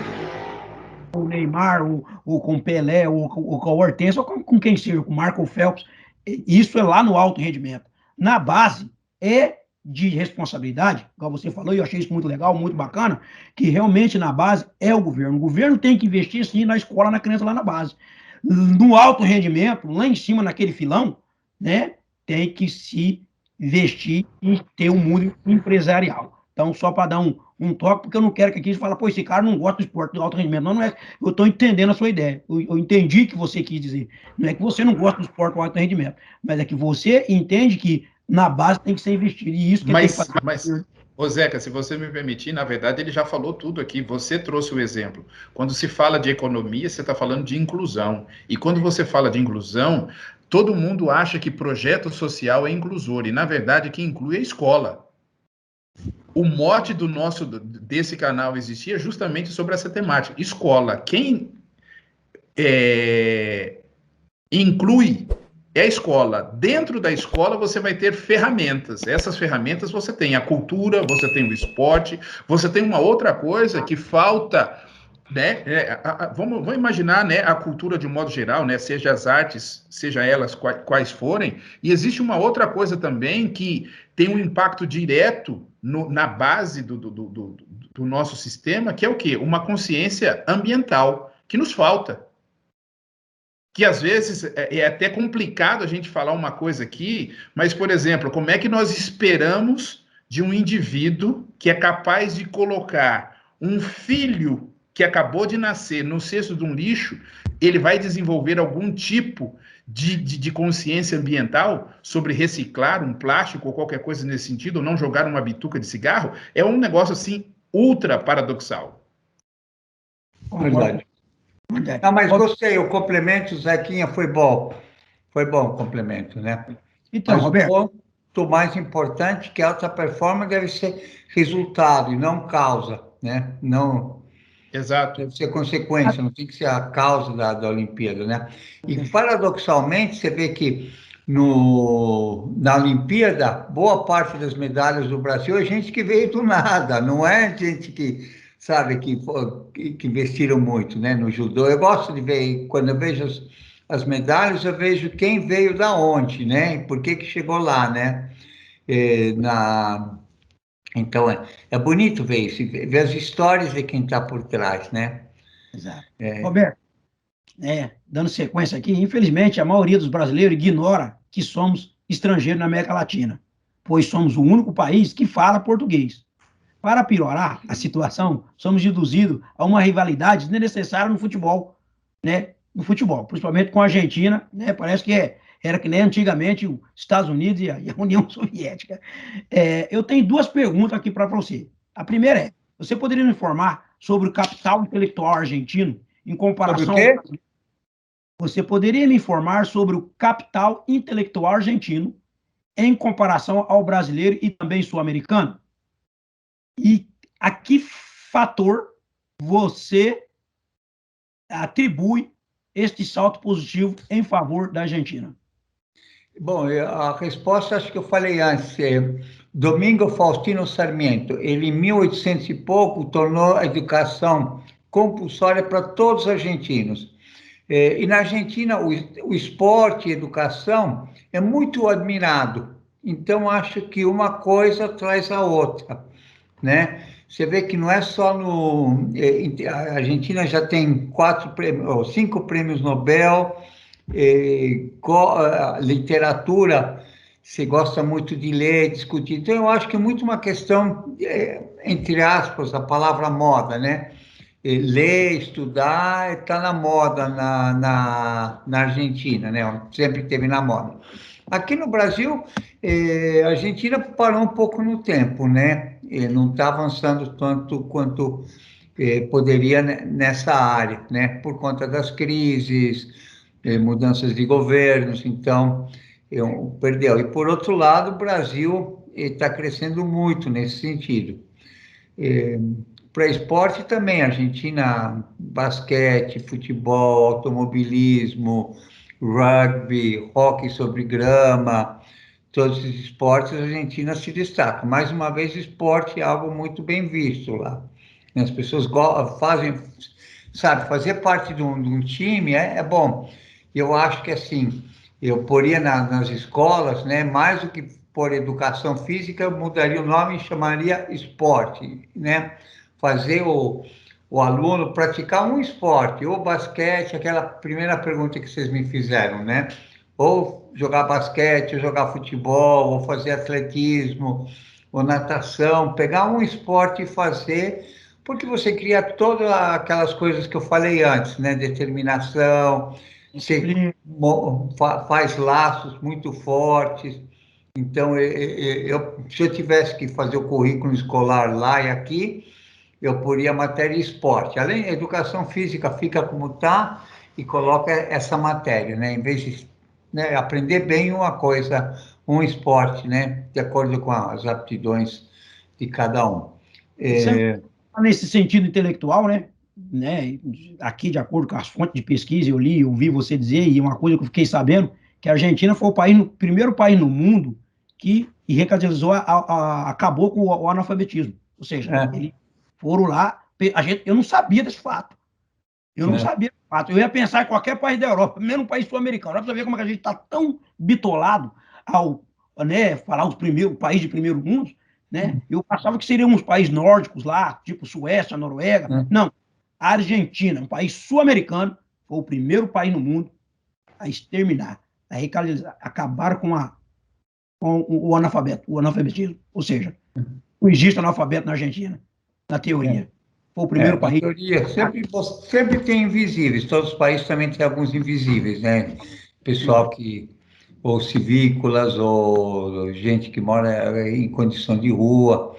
com o Neymar, ou com o Pelé, ou com o Hortência, ou com quem seja, com o Michael Phelps. Isso é lá no alto rendimento. Na base, é de responsabilidade, como você falou, e eu achei isso muito legal, muito bacana, que realmente na base é o governo. O governo tem que investir, sim, na escola, na criança lá na base. No alto rendimento, lá em cima, naquele filão, né, tem que se investir e ter um mundo empresarial. Então, só para dar um toque, porque eu não quero que aqui você fale, pô, esse cara não gosta do esporte do alto rendimento. Não, não é. Eu estou entendendo a sua ideia. Eu entendi o que você quis dizer. Não é que você não gosta do esporte do alto rendimento, mas é que você entende que na base tem que ser investido. E isso que tem que fazer. Mas, ô Zeca, se você me permitir, na verdade, ele já falou tudo aqui. Você trouxe o exemplo. Quando se fala de economia, você está falando de inclusão. E quando você fala de inclusão, todo mundo acha que projeto social é inclusor. E, na verdade, quem inclui é a escola. O mote desse canal existia justamente sobre essa temática. Escola. Quem inclui é a escola. Dentro da escola você vai ter ferramentas. Essas ferramentas você tem a cultura, você tem o esporte, você tem uma outra coisa que falta, né? Vamos imaginar, né, a cultura de um modo geral, né, seja as artes, seja elas quais forem, e existe uma outra coisa também que tem um impacto direto na base do nosso sistema, que é o quê? Uma consciência ambiental, que nos falta. Que às vezes é até complicado a gente falar uma coisa aqui, mas, por exemplo, como é que nós esperamos de um indivíduo que é capaz de colocar um filho que acabou de nascer no cesto de um lixo, ele vai desenvolver algum tipo de consciência ambiental sobre reciclar um plástico ou qualquer coisa nesse sentido, ou não jogar uma bituca de cigarro? É um negócio assim ultra paradoxal. Verdade. Não, mas gostei, o complemento, Zequinha, foi bom. Foi bom o complemento, né? Então, mas Roberto, o ponto mais importante é que a alta performance deve ser resultado e não causa, né? Não Exato. deve ser consequência, não tem que ser a causa da Olimpíada, né? E paradoxalmente, você vê que na Olimpíada, boa parte das medalhas do Brasil é gente que veio do nada, não é gente que, sabe, que investiram muito, né, no judô. Eu gosto de ver, quando eu vejo as medalhas, eu vejo quem veio da onde, né, e por que chegou lá, né. Então, é bonito ver isso, ver as histórias de quem está por trás, né. exato. Roberto, dando sequência aqui, infelizmente a maioria dos brasileiros ignora que somos estrangeiros na América Latina, pois somos o único país que fala português. Para piorar a situação, somos induzidos a uma rivalidade desnecessária no futebol, né? No futebol, principalmente com a Argentina, né? Parece que era que nem antigamente os Estados Unidos e a União Soviética. Eu tenho duas perguntas aqui para você. A primeira é: você poderia me informar sobre o capital intelectual argentino em comparação Sobre o quê? Você poderia me informar sobre o capital intelectual argentino em comparação ao brasileiro e também sul-americano? E a que fator você atribui este salto positivo em favor da Argentina? Bom, a resposta acho que eu falei antes. Domingo Faustino Sarmiento, ele em 1800 e pouco tornou a educação compulsória para todos os argentinos. E na Argentina o esporte e a educação é muito admirado. Então acho que uma coisa traz a outra, né? Você vê que não é só a Argentina já tem 5 prêmios Nobel, literatura, você gosta muito de ler, discutir. Então, eu acho que é muito uma questão, entre aspas, a palavra moda, né? Ler, estudar, está na moda na Argentina, né? Sempre teve na moda. Aqui no Brasil, a Argentina parou um pouco no tempo, né? Não está avançando tanto quanto poderia nessa área, né? Por conta das crises, mudanças de governos, então perdeu. E por outro lado, o Brasil está crescendo muito nesse sentido. Para esporte também, Argentina, basquete, futebol, automobilismo, rugby, hóquei sobre grama, todos os esportes, a Argentina se destaca. Mais uma vez, esporte é algo muito bem visto lá. As pessoas fazem, sabe, fazer parte de um time é bom. Eu acho que, assim, eu poria nas escolas, né, mais do que por educação física, eu mudaria o nome e chamaria esporte, né? Fazer o aluno praticar um esporte, ou basquete, aquela primeira pergunta que vocês me fizeram, né? Ou jogar basquete, ou jogar futebol, ou fazer atletismo, ou natação, pegar um esporte e fazer, porque você cria todas aquelas coisas que eu falei antes, né? Determinação, você faz laços muito fortes. Então, se eu tivesse que fazer o currículo escolar lá e aqui, eu poria matéria esporte. Além, a educação física fica como está e coloca essa matéria, né? Em vez de, né, aprender bem uma coisa, um esporte, né? De acordo com as aptidões de cada um. Nesse sentido intelectual, né? Aqui, de acordo com as fontes de pesquisa, eu li, ouvi você dizer, e uma coisa que eu fiquei sabendo, que a Argentina foi o primeiro país no mundo que radicalizou, acabou com o analfabetismo. Ou seja, eles foram lá, eu não sabia desse fato. Eu não sabia desse fato. Eu ia pensar em qualquer país da Europa, mesmo um país sul-americano. Dá para ver como é que a gente está tão bitolado ao, né, falar o país de primeiro mundo, né? Eu achava que seriam uns países nórdicos lá, tipo Suécia, Noruega. Não. A Argentina, um país sul-americano, foi o primeiro país no mundo a exterminar, a radicalizar, acabar com o analfabetismo. Ou seja, não existe analfabeto na Argentina, na teoria. Foi o primeiro Na país. teoria, sempre tem invisíveis, todos os países também têm alguns invisíveis, né? Pessoal que, ou civícolas, ou gente que mora em condição de rua,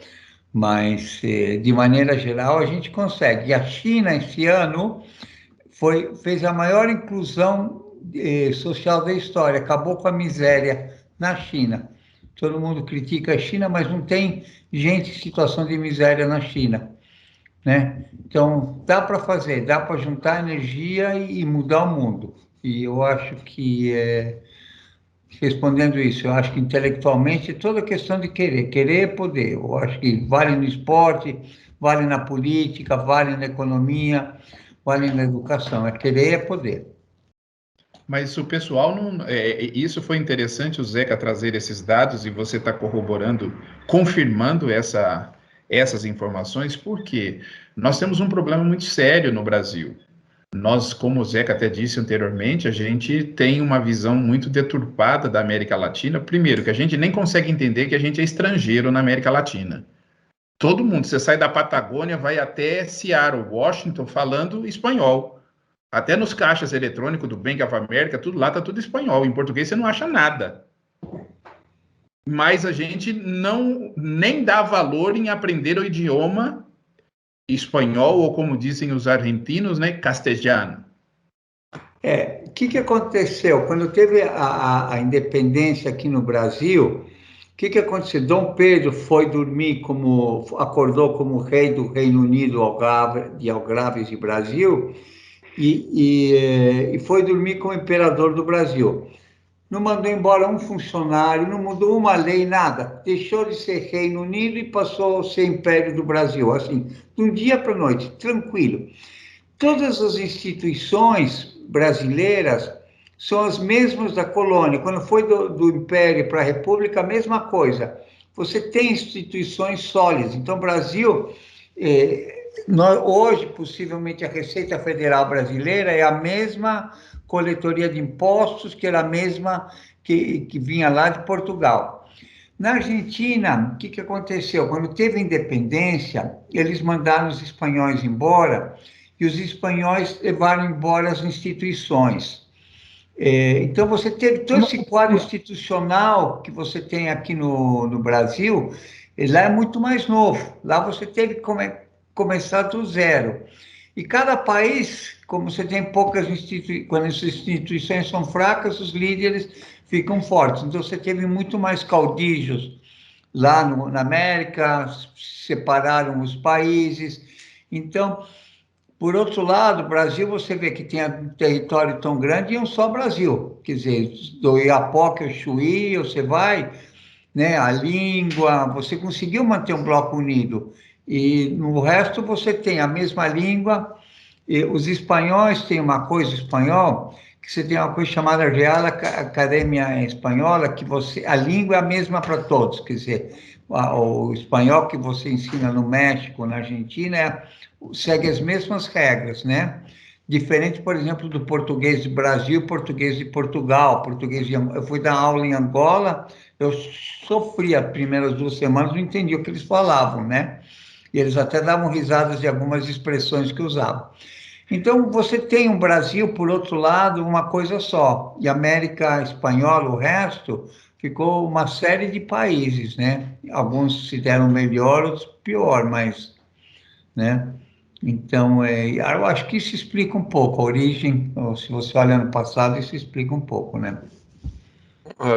mas, de maneira geral, a gente consegue. E a China, esse ano, fez a maior inclusão social da história, acabou com a miséria na China. Todo mundo critica a China, mas não tem gente em situação de miséria na China, né? Então, dá para fazer, dá para juntar energia e mudar o mundo. E eu acho que, respondendo isso, eu acho que intelectualmente é toda questão de querer. Querer é poder. Eu acho que vale no esporte, vale na política, vale na economia, vale na educação. É querer é poder. Mas o pessoal não. Isso foi interessante o Zeca trazer esses dados e você está corroborando, confirmando essas informações, porque nós temos um problema muito sério no Brasil. Nós, como o Zeca até disse anteriormente, a gente tem uma visão muito deturpada da América Latina. Primeiro, que a gente nem consegue entender que a gente é estrangeiro na América Latina. Todo mundo, você sai da Patagônia, vai até Seattle, Washington, falando espanhol. Até nos caixas eletrônicos do Bank of America, tudo lá tá tudo espanhol. Em português você não acha nada. Mas a gente não nem dá valor em aprender o idioma espanhol, ou como dizem os argentinos, né, castelhano. O que aconteceu? Quando teve a independência aqui no Brasil, o que aconteceu? Dom Pedro foi dormir acordou como rei do Reino Unido de Algarves e Brasil, e foi dormir como imperador do Brasil. Não mandou embora um funcionário, não mudou uma lei, nada. Deixou de ser Reino Unido e passou a ser Império do Brasil, assim, de um dia para a noite, tranquilo. Todas as instituições brasileiras são as mesmas da colônia. Quando foi do Império para a República, a mesma coisa. Você tem instituições sólidas. Então, o Brasil, hoje, possivelmente, a Receita Federal Brasileira é a mesma coletoria de impostos, que era a mesma que vinha lá de Portugal. Na Argentina, o que aconteceu? Quando teve independência, eles mandaram os espanhóis embora, e os espanhóis levaram embora as instituições. Então, você teve todo esse quadro institucional que você tem aqui no Brasil, lá é muito mais novo. Lá você teve que começar do zero. E cada país, como você tem poucas instituições, quando as instituições são fracas, os líderes ficam fortes. Então, você teve muito mais caudilhos lá na América, separaram os países. Então, por outro lado, o Brasil, você vê que tem um território tão grande e um só Brasil. Quer dizer, do Iapoque ao Chuí, você vai, né, a língua, você conseguiu manter um bloco unido. E no resto você tem a mesma língua. E os espanhóis têm uma coisa espanhol, que você tem uma coisa chamada Real Academia Espanhola, que a língua é a mesma para todos. Quer dizer, o espanhol que você ensina no México, na Argentina, segue as mesmas regras, né? Diferente, por exemplo, do português do Brasil, português de Portugal, eu fui dar aula em Angola, eu sofri as primeiras 2 semanas, não entendi o que eles falavam, né? E eles até davam risadas de algumas expressões que usavam. Então, você tem um Brasil, por outro lado, uma coisa só, e América Espanhola, o resto, ficou uma série de países, né? Alguns se deram melhor, outros pior, mas, né? Então, eu acho que isso explica um pouco a origem, se você olha no passado, isso explica um pouco, né?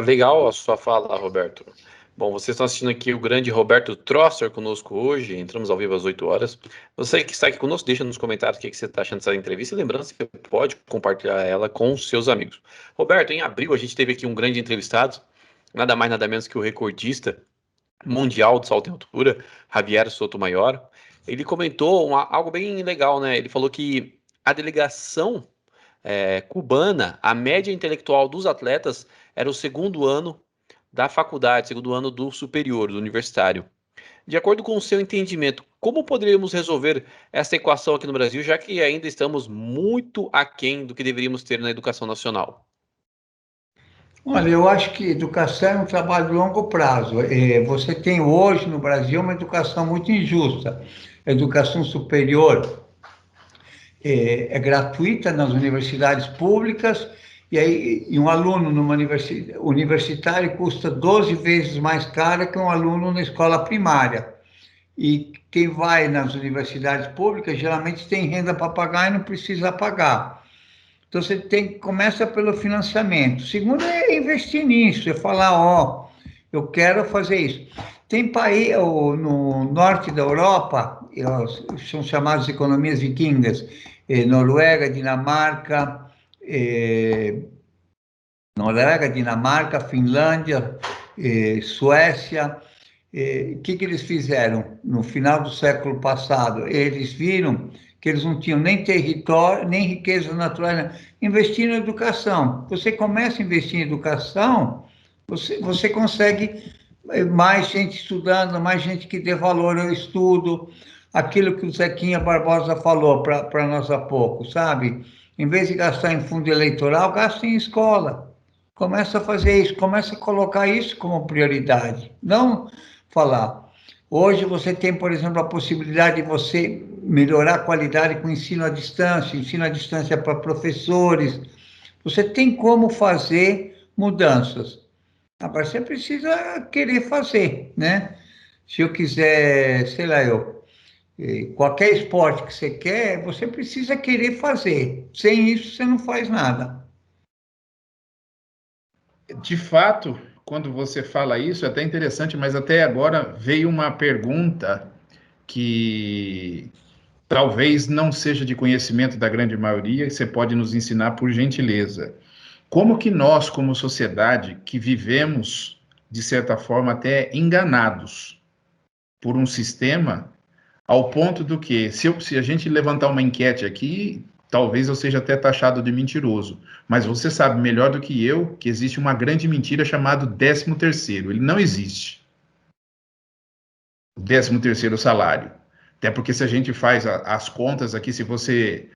Legal a sua fala, Roberto. Bom, vocês estão assistindo aqui o grande Roberto Trosser conosco hoje. Entramos ao vivo às 8 horas. Você que está aqui conosco, deixa nos comentários o que você está achando dessa entrevista. E lembrando que você pode compartilhar ela com os seus amigos. Roberto, em abril a gente teve aqui um grande entrevistado, nada mais nada menos que o recordista mundial de salto em altura, Javier Sotomayor. Ele comentou algo bem legal, né? Ele falou que a delegação cubana, a média intelectual dos atletas era o segundo ano da faculdade, segundo ano do superior, do universitário. De acordo com o seu entendimento, como poderíamos resolver essa equação aqui no Brasil, já que ainda estamos muito aquém do que deveríamos ter na educação nacional? Olha, eu acho que educação é um trabalho de longo prazo. Você tem hoje no Brasil uma educação muito injusta. A educação superior é gratuita nas universidades públicas, e aí um aluno numa universitária custa 12 vezes mais caro que um aluno na escola primária. E quem vai nas universidades públicas geralmente tem renda para pagar e não precisa pagar. Então, você começa pelo financiamento. Segundo é investir nisso, é falar, eu quero fazer isso. Tem país, no norte da Europa, são chamadas economias vikingas, Noruega, Dinamarca, Finlândia, Suécia. O que eles fizeram no final do século passado? Eles viram que eles não tinham nem território, nem riqueza natural, investir na educação. Você começa a investir em educação, você consegue mais gente estudando, mais gente que dê valor ao estudo, aquilo que o Zequinha Barbosa falou para nós há pouco, sabe? Em vez de gastar em fundo eleitoral, gasta em escola. Começa a fazer isso, começa a colocar isso como prioridade, não falar. Hoje você tem, por exemplo, a possibilidade de você melhorar a qualidade com ensino à distância para professores. Você tem como fazer mudanças. Agora, você precisa querer fazer, né? Se eu quiser, sei lá, qualquer esporte que você quer, você precisa querer fazer. Sem isso, você não faz nada. De fato, quando você fala isso, é até interessante, mas até agora veio uma pergunta que talvez não seja de conhecimento da grande maioria, e você pode nos ensinar por gentileza. Como que nós, como sociedade, que vivemos, de certa forma, até enganados por um sistema, ao ponto do que, se a gente levantar uma enquete aqui, talvez eu seja até taxado de mentiroso, mas você sabe melhor do que eu que existe uma grande mentira chamada 13º. Ele não existe. O 13º salário. Até porque se a gente faz as contas aqui, se você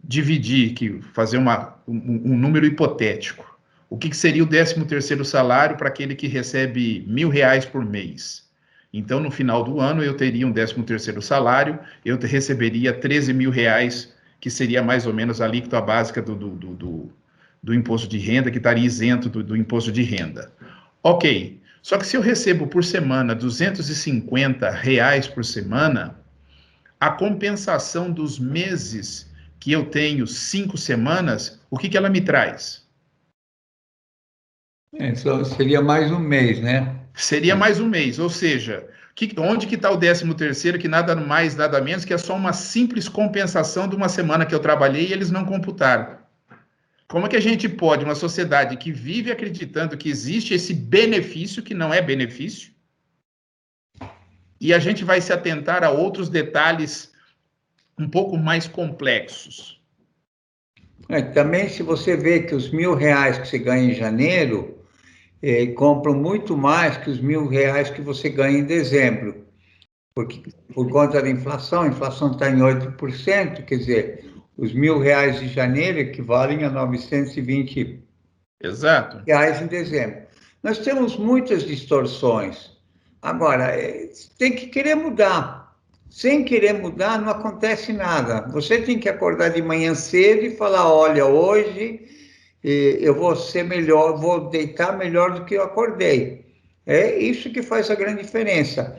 dividir, fazer um número hipotético, o que seria o 13º salário para aquele que recebe R$ 1.000 por mês? Então, no final do ano, eu teria um 13º salário, eu receberia R$ 13.000, que seria mais ou menos a alíquota básica do imposto de renda, que estaria isento do imposto de renda. Ok, só que se eu recebo por semana R$ 250 por semana, a compensação dos meses que eu tenho 5 semanas, o que ela me traz? Seria mais um mês, né? Seria mais um mês, ou seja, onde que está o 13º, que nada mais, nada menos, que é só uma simples compensação de uma semana que eu trabalhei e eles não computaram. Como é que a gente pode, uma sociedade que vive acreditando que existe esse benefício, que não é benefício, e a gente vai se atentar a outros detalhes um pouco mais complexos? Também, se você vê que os R$ 1.000 que você ganha em janeiro, compram muito mais que os R$ 1.000 que você ganha em dezembro. Porque, por conta da inflação, a inflação está em 8%, quer dizer, os R$ 1.000 de janeiro equivalem a R$ 920 Exato. em dezembro. Nós temos muitas distorções. Agora, tem que querer mudar. Sem querer mudar, não acontece nada. Você tem que acordar de manhã cedo e falar, olha, hoje eu vou ser melhor, vou deitar melhor do que eu acordei. É isso que faz a grande diferença.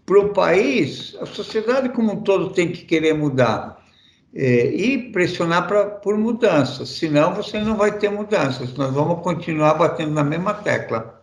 Para o país, a sociedade como um todo tem que querer mudar e pressionar por mudanças, senão você não vai ter mudanças. Nós vamos continuar batendo na mesma tecla.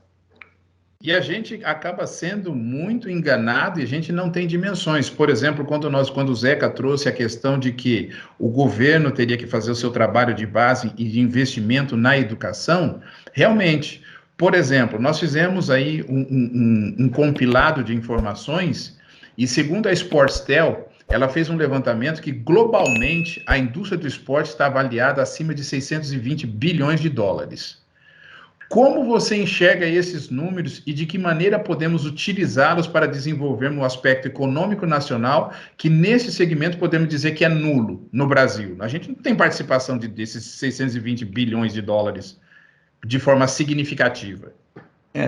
E a gente acaba sendo muito enganado e a gente não tem dimensões. Por exemplo, quando o Zeca trouxe a questão de que o governo teria que fazer o seu trabalho de base e de investimento na educação, realmente, por exemplo, nós fizemos aí um compilado de informações e, segundo a Sportstel, ela fez um levantamento que, globalmente, a indústria do esporte está avaliada acima de 620 bilhões de dólares. Como você enxerga esses números e de que maneira podemos utilizá-los para desenvolvermos o aspecto econômico nacional, que nesse segmento podemos dizer que é nulo no Brasil? A gente não tem participação desses 620 bilhões de dólares de forma significativa.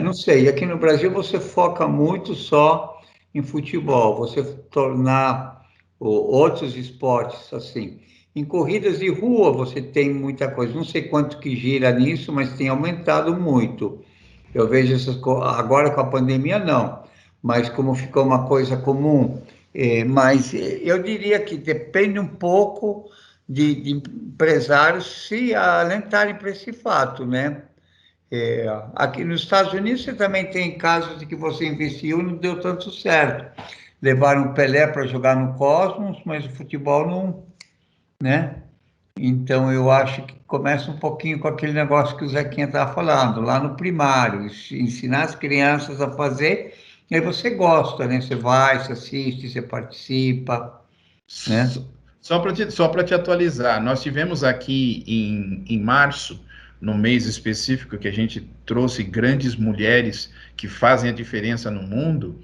Não sei, aqui no Brasil você foca muito só em futebol, você tornar outros esportes assim. Em corridas de rua você tem muita coisa, não sei quanto que gira nisso, mas tem aumentado muito. Eu vejo essas coisas, agora com a pandemia não, mas como ficou uma coisa comum, mas eu diria que depende um pouco de empresários se alentarem para esse fato, né? Aqui nos Estados Unidos você também tem casos de que você investiu e não deu tanto certo. Levaram o Pelé para jogar no Cosmos, mas o futebol não, né? Então, eu acho que começa um pouquinho com aquele negócio que o Zequinha estava falando, lá no primário, ensinar as crianças a fazer, e aí você gosta, né? Você vai, você assiste, você participa, né? Só para te atualizar, nós tivemos aqui em março, no mês específico, que a gente trouxe grandes mulheres que fazem a diferença no mundo.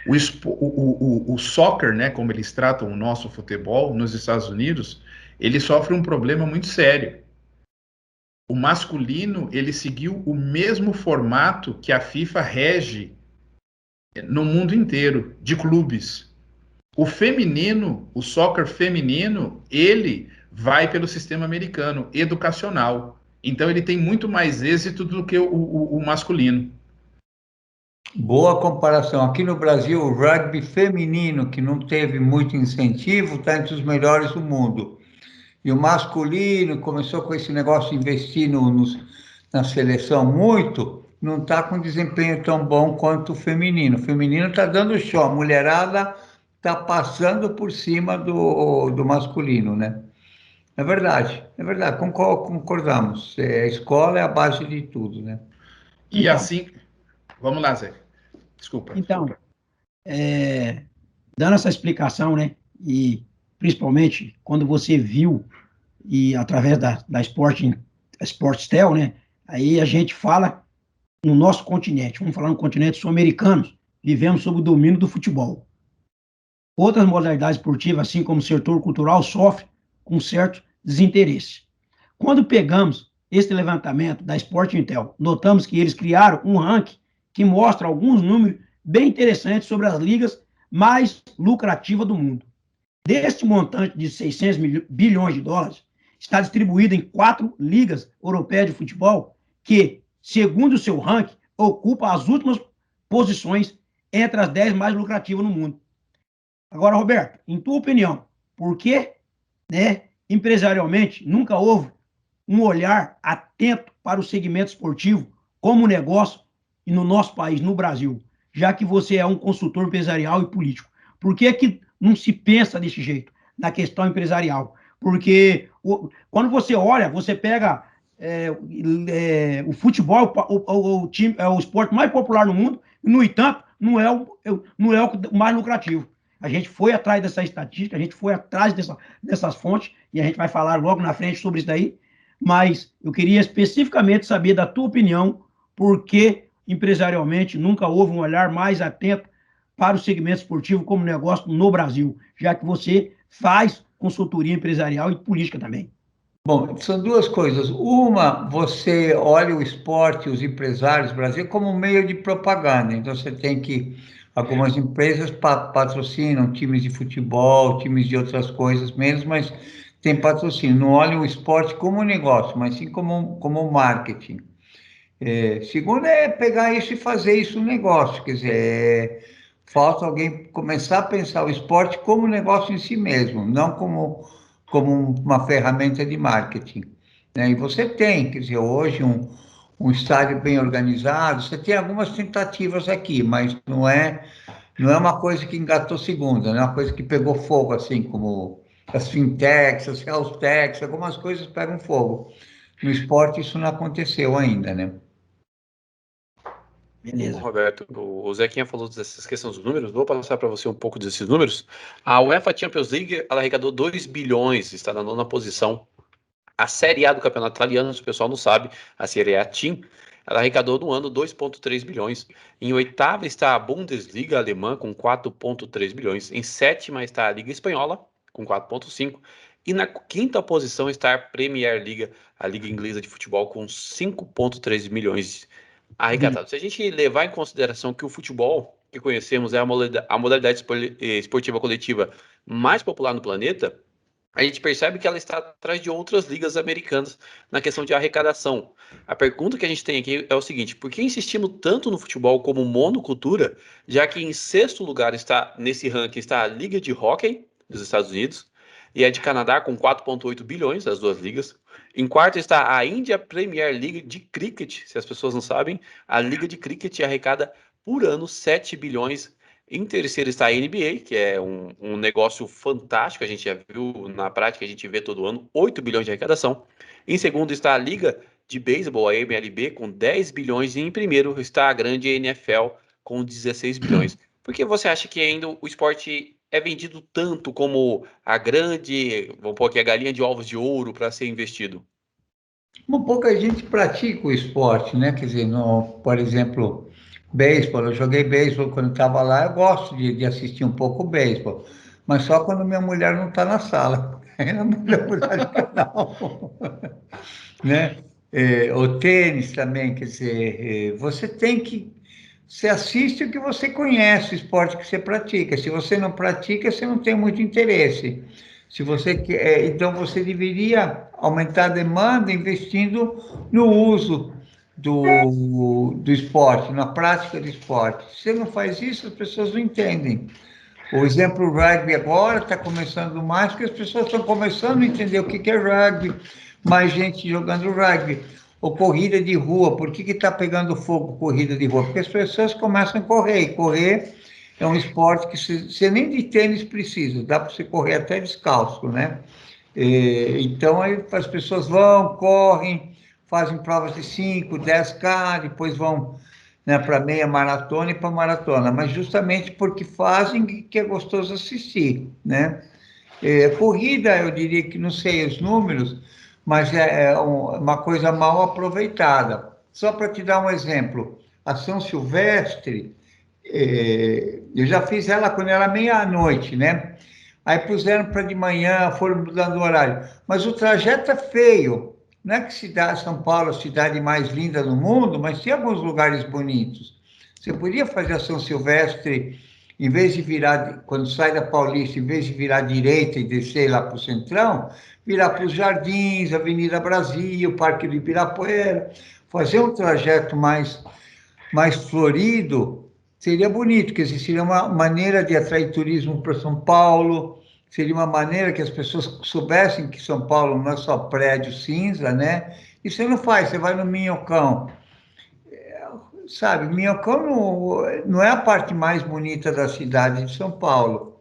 O soccer, né, como eles tratam o nosso futebol nos Estados Unidos, ele sofre um problema muito sério. O masculino, ele seguiu o mesmo formato que a FIFA rege no mundo inteiro, de clubes. O feminino, o soccer feminino, ele vai pelo sistema americano, educacional. Então, ele tem muito mais êxito do que o masculino. Boa comparação. Aqui no Brasil, o rugby feminino, que não teve muito incentivo, está entre os melhores do mundo. E o masculino começou com esse negócio de investir na seleção muito, não está com desempenho tão bom quanto o feminino. O feminino está dando show, a mulherada está passando por cima do masculino, né? É verdade, concordamos. A escola é a base de tudo, né? E então, assim, vamos lá, Zé. Desculpa. Então, dando essa explicação, né? E principalmente quando você viu, e através da Sportstel, né? Aí a gente fala no nosso continente, vamos falar no continente sul-americano, vivemos sob o domínio do futebol. Outras modalidades esportivas, assim como o setor cultural, sofrem com certo desinteresse. Quando pegamos esse levantamento da Sportintel, notamos que eles criaram um ranking que mostra alguns números bem interessantes sobre as ligas mais lucrativas do mundo. Deste montante de 600 bilhões de dólares, está distribuído em 4 ligas europeias de futebol que, segundo o seu ranking, ocupam as últimas posições entre as 10 mais lucrativas no mundo. Agora, Roberto, em tua opinião, por que, né, empresarialmente, nunca houve um olhar atento para o segmento esportivo como negócio e no nosso país, no Brasil, já que você é um consultor empresarial e político? Por que não se pensa desse jeito na questão empresarial? Porque quando você olha, você pega o futebol, o esporte mais popular no mundo, e, no entanto, não é o mais lucrativo. A gente foi atrás dessa estatística, a gente foi atrás dessas fontes, e a gente vai falar logo na frente sobre isso daí, mas eu queria especificamente saber da tua opinião, por que empresarialmente nunca houve um olhar mais atento para o segmento esportivo como negócio no Brasil, já que você faz consultoria empresarial e política também. Bom, são duas coisas. Uma, você olha o esporte, os empresários do Brasil como um meio de propaganda. Então, você tem que... Algumas empresas patrocinam times de futebol, times de outras coisas mesmo, mas tem patrocínio. Não olham o esporte como negócio, mas sim como marketing. Segundo é pegar isso e fazer isso um negócio. Quer dizer, falta alguém começar a pensar o esporte como negócio em si mesmo, não como uma ferramenta de marketing, né? E você tem, quer dizer, hoje um estádio bem organizado. Você tem algumas tentativas aqui, mas não é uma coisa que engatou segunda, não é uma coisa que pegou fogo, assim como as fintechs, as health techs, algumas coisas pegam fogo. No esporte isso não aconteceu ainda, né? Beleza. Roberto, o Zequinha falou dessas questões dos números, vou passar para você um pouco desses números. A UEFA Champions League, ela arrecadou 2 bilhões, está na 9ª posição. A Série A do Campeonato Italiano, se o pessoal não sabe, a Série A Team, ela arrecadou no ano 2,3 bilhões. Em 8ª está a Bundesliga alemã, com 4,3 bilhões. Em 7ª está a Liga Espanhola, com 4,5. E na 5ª posição está a Premier League, a Liga Inglesa de Futebol, com 5,3 milhões arrecadados. Se a gente levar em consideração que o futebol que conhecemos é a modalidade esportiva coletiva mais popular no planeta, a gente percebe que ela está atrás de outras ligas americanas na questão de arrecadação. A pergunta que a gente tem aqui é o seguinte: por que insistimos tanto no futebol como monocultura, já que em 6º lugar está nesse ranking está a Liga de Hóquei dos Estados Unidos e a de Canadá com 4,8 bilhões, as duas ligas. Em 4º está a India Premier League de Cricket, se as pessoas não sabem, a Liga de Cricket arrecada por ano 7 bilhões. Em 3º está a NBA, que é um negócio fantástico, a gente já viu na prática, a gente vê todo ano, 8 bilhões de arrecadação. Em 2º está a Liga de Beisebol, a MLB, com 10 bilhões. E em 1º está a grande NFL, com 16 bilhões. Por que você acha que ainda o esporte é vendido tanto como a grande, vamos pôr aqui, a galinha de ovos de ouro para ser investido? Uma pouca gente pratica o esporte, né? Quer dizer, por exemplo, beisebol. Eu joguei beisebol quando estava lá. Eu gosto de assistir um pouco o beisebol, mas só quando minha mulher não está na sala. Aí a mulher não, né? O tênis também, quer dizer, você tem que... Você assiste o que você conhece, o esporte que você pratica. Se você não pratica, você não tem muito interesse. Se você quer, então você deveria aumentar a demanda investindo no uso do esporte, na prática do esporte. Se você não faz isso, as pessoas não entendem. O exemplo, o rugby agora está começando mais, porque as pessoas estão começando a entender o que é rugby, mais gente jogando rugby. Ou corrida de rua, por que está pegando fogo corrida de rua? Porque as pessoas começam a correr, e correr é um esporte que você nem de tênis precisa, dá para você correr até descalço, né? Então, aí as pessoas vão, correm, fazem provas de 5, 10K, depois vão, né, para meia maratona e para maratona, mas justamente porque fazem que é gostoso assistir, né? Corrida, eu diria que não sei os números, mas é uma coisa mal aproveitada. Só para te dar um exemplo, a São Silvestre, eu já fiz ela quando era meia-noite, né? Aí puseram para de manhã, foram mudando o horário. Mas o trajeto é feio. Não é que São Paulo é a cidade mais linda do mundo, mas tem alguns lugares bonitos. Você podia fazer a São Silvestre, em vez de virar, quando sai da Paulista, em vez de virar à direita e descer lá para o Centrão, virar para os Jardins, Avenida Brasil, Parque do Ibirapuera, fazer um trajeto mais florido, seria bonito, que seria uma maneira de atrair turismo para São Paulo, seria uma maneira que as pessoas soubessem que São Paulo não é só prédio cinza, né? E você não faz, você vai no Minhocão. Sabe, Minhocão não é a parte mais bonita da cidade de São Paulo.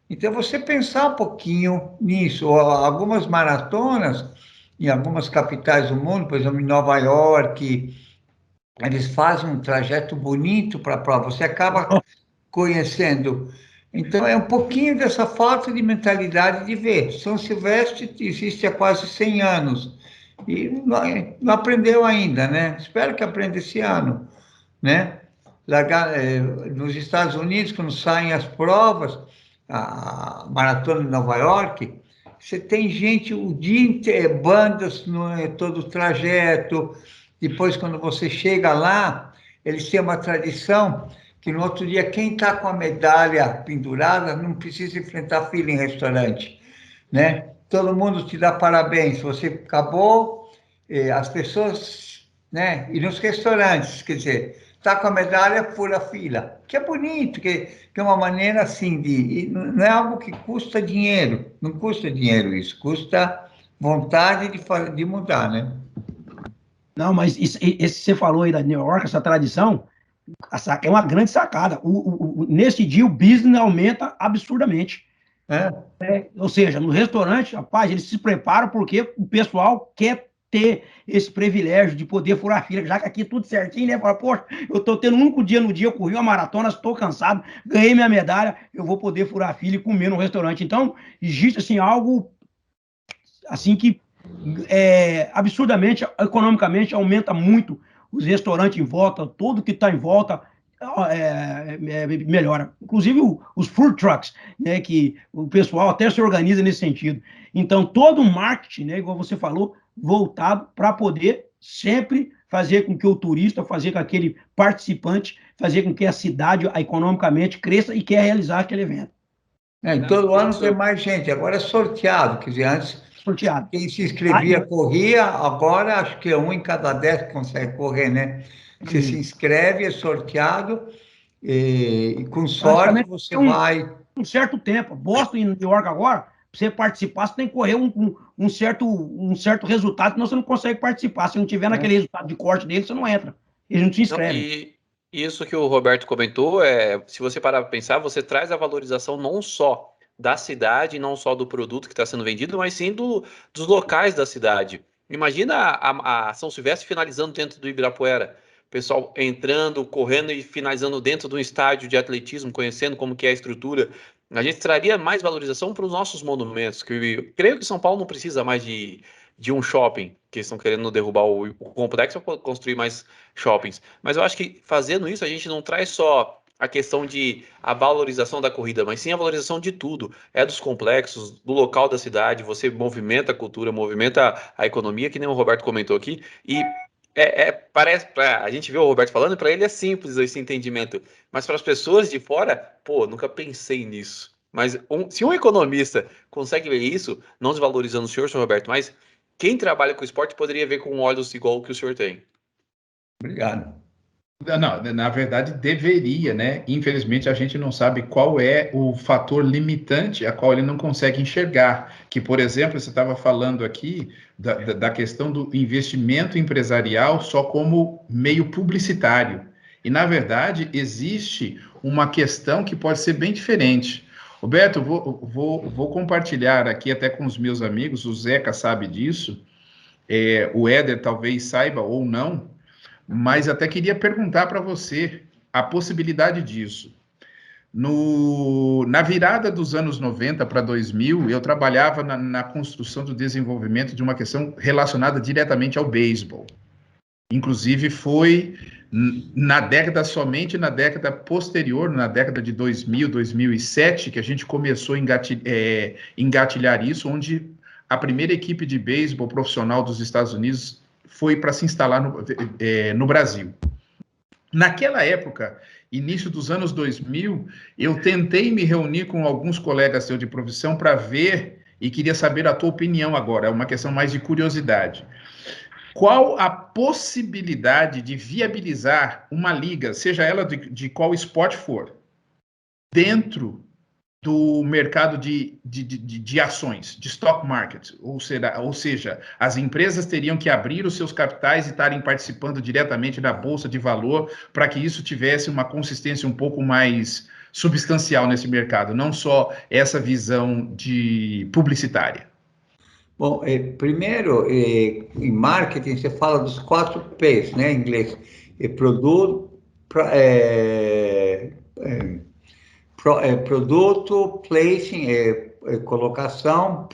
Então, você pensar um pouquinho nisso. Algumas maratonas, em algumas capitais do mundo, por exemplo, em Nova York, eles fazem um trajeto bonito para a prova. Você acaba conhecendo. Então, é um pouquinho dessa falta de mentalidade de ver. São Silvestre existe há quase 100 anos e não aprendeu ainda, né? Espero que aprenda esse ano, né? Nos Estados Unidos, quando saem as provas, a maratona de Nova York, você tem gente o dia inteiro, bandas no todo o trajeto. Depois, quando você chega lá, eles têm uma tradição que no outro dia, quem está com a medalha pendurada não precisa enfrentar fila em restaurante, né? Todo mundo te dá parabéns, você acabou, as pessoas, né? E nos restaurantes, quer dizer, está com a medalha, fura a fila, que é bonito, que é uma maneira assim não é algo que custa dinheiro, não custa dinheiro isso, custa vontade de mudar, né? Não, mas esse que você falou aí da New York, essa tradição, é uma grande sacada. Nesse dia, o business aumenta absurdamente. Ou seja, no restaurante, rapaz, eles se preparam porque o pessoal quer ter esse privilégio de poder furar fila, já que aqui tudo certinho, né? Fala, poxa, eu tô tendo um único dia no dia, eu corri uma maratona, estou cansado, ganhei minha medalha, eu vou poder furar fila e comer no restaurante. Então, existe, assim, algo, assim, que absurdamente, economicamente, aumenta muito os restaurantes em volta, tudo que está em volta melhora. Inclusive os food trucks, né, que o pessoal até se organiza nesse sentido. Então, todo o marketing, né, igual você falou, voltado para poder sempre fazer com que o turista, fazer com que aquele participante, fazer com que a cidade economicamente cresça e quer realizar aquele evento. Todo ano tem mais gente, agora é sorteado, quer dizer, antes sorteado. Quem se inscrevia corria, agora acho que é 1 em cada 10 que consegue correr, né? Você se inscreve, é sorteado, e com sorte você vai... Um certo tempo. Boston e New York agora, para você participar, você tem que correr um certo resultado, senão você não consegue participar. Se não tiver naquele resultado de corte dele, você não entra. Eles não se inscrevem. E isso que o Roberto comentou, se você parar para pensar, você traz a valorização não só da cidade, não só do produto que está sendo vendido, mas sim dos locais da cidade. Imagina a São Silvestre finalizando dentro do Ibirapuera. O pessoal entrando, correndo e finalizando dentro de um estádio de atletismo, conhecendo como que é a estrutura. A gente traria mais valorização para os nossos monumentos. Que creio que São Paulo não precisa mais de um shopping, que estão querendo derrubar o complexo para construir mais shoppings. Mas eu acho que fazendo isso, a gente não traz só a questão de a valorização da corrida, mas sim a valorização de tudo. É dos complexos, do local da cidade, você movimenta a cultura, movimenta a economia, que nem o Roberto comentou aqui, e parece, a gente vê o Roberto falando, para ele é simples esse entendimento, mas para as pessoas de fora, pô, nunca pensei nisso. Mas se um economista consegue ver isso, não desvalorizando o senhor Roberto, mas quem trabalha com esporte poderia ver com olhos igual o que o senhor tem. Obrigado. Não, na verdade deveria, né? Infelizmente a gente não sabe qual é o fator limitante a qual ele não consegue enxergar. Que, por exemplo, você estava falando aqui da questão do investimento empresarial só como meio publicitário. E, na verdade, existe uma questão que pode ser bem diferente. Roberto, vou compartilhar aqui até com os meus amigos, o Zeca sabe disso, o Éder talvez saiba ou não, mas até queria perguntar para você a possibilidade disso. Na virada dos anos 90 para 2000, eu trabalhava na construção do desenvolvimento de uma questão relacionada diretamente ao beisebol. Inclusive, foi somente na década posterior, na década de 2000, 2007, que a gente começou a engatilhar isso, onde a primeira equipe de beisebol profissional dos Estados Unidos foi para se instalar no Brasil. Naquela época, início dos anos 2000, eu tentei me reunir com alguns colegas seus de profissão para ver, e queria saber a tua opinião agora, é uma questão mais de curiosidade. Qual a possibilidade de viabilizar uma liga, seja ela de qual esporte for, dentro do mercado de ações, de stock market, ou seja, as empresas teriam que abrir os seus capitais e estarem participando diretamente da bolsa de valor para que isso tivesse uma consistência um pouco mais substancial nesse mercado, não só essa visão de publicitária. Bom, primeiro, em marketing, você fala dos 4 P's, né, em inglês. Produto, produto, placing, colocação,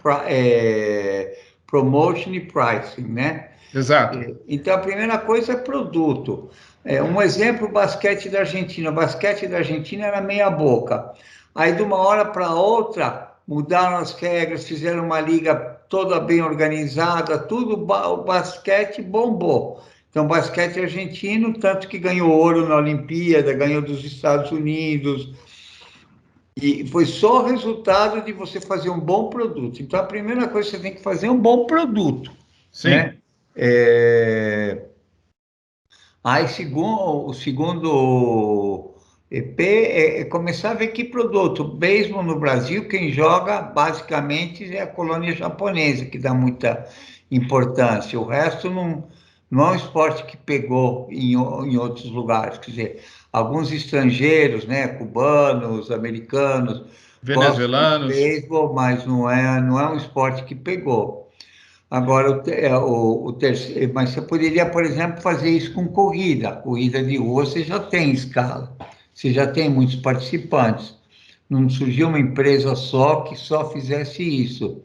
promotion e pricing, né? Exato. Então, a primeira coisa é produto. Um exemplo, o basquete da Argentina. O basquete da Argentina era meia boca. Aí, de uma hora para outra, mudaram as regras, fizeram uma liga toda bem organizada, tudo, o basquete bombou. Então, basquete argentino, tanto que ganhou ouro na Olimpíada, ganhou dos Estados Unidos... E foi só resultado de você fazer um bom produto. Então, a primeira coisa que você tem que fazer é um bom produto. Sim. Né? Aí, o segundo EP é começar a ver que produto. Mesmo no Brasil, quem joga basicamente é a colônia japonesa, que dá muita importância. O resto não é um esporte que pegou em outros lugares, quer dizer, alguns estrangeiros, né, cubanos, americanos, gostam de Venezuelanos. beisebol, mas não é um esporte que pegou. Agora, o terceiro, mas você poderia, por exemplo, fazer isso com corrida. Corrida de rua você já tem escala, você já tem muitos participantes. Não surgiu uma empresa só que só fizesse isso.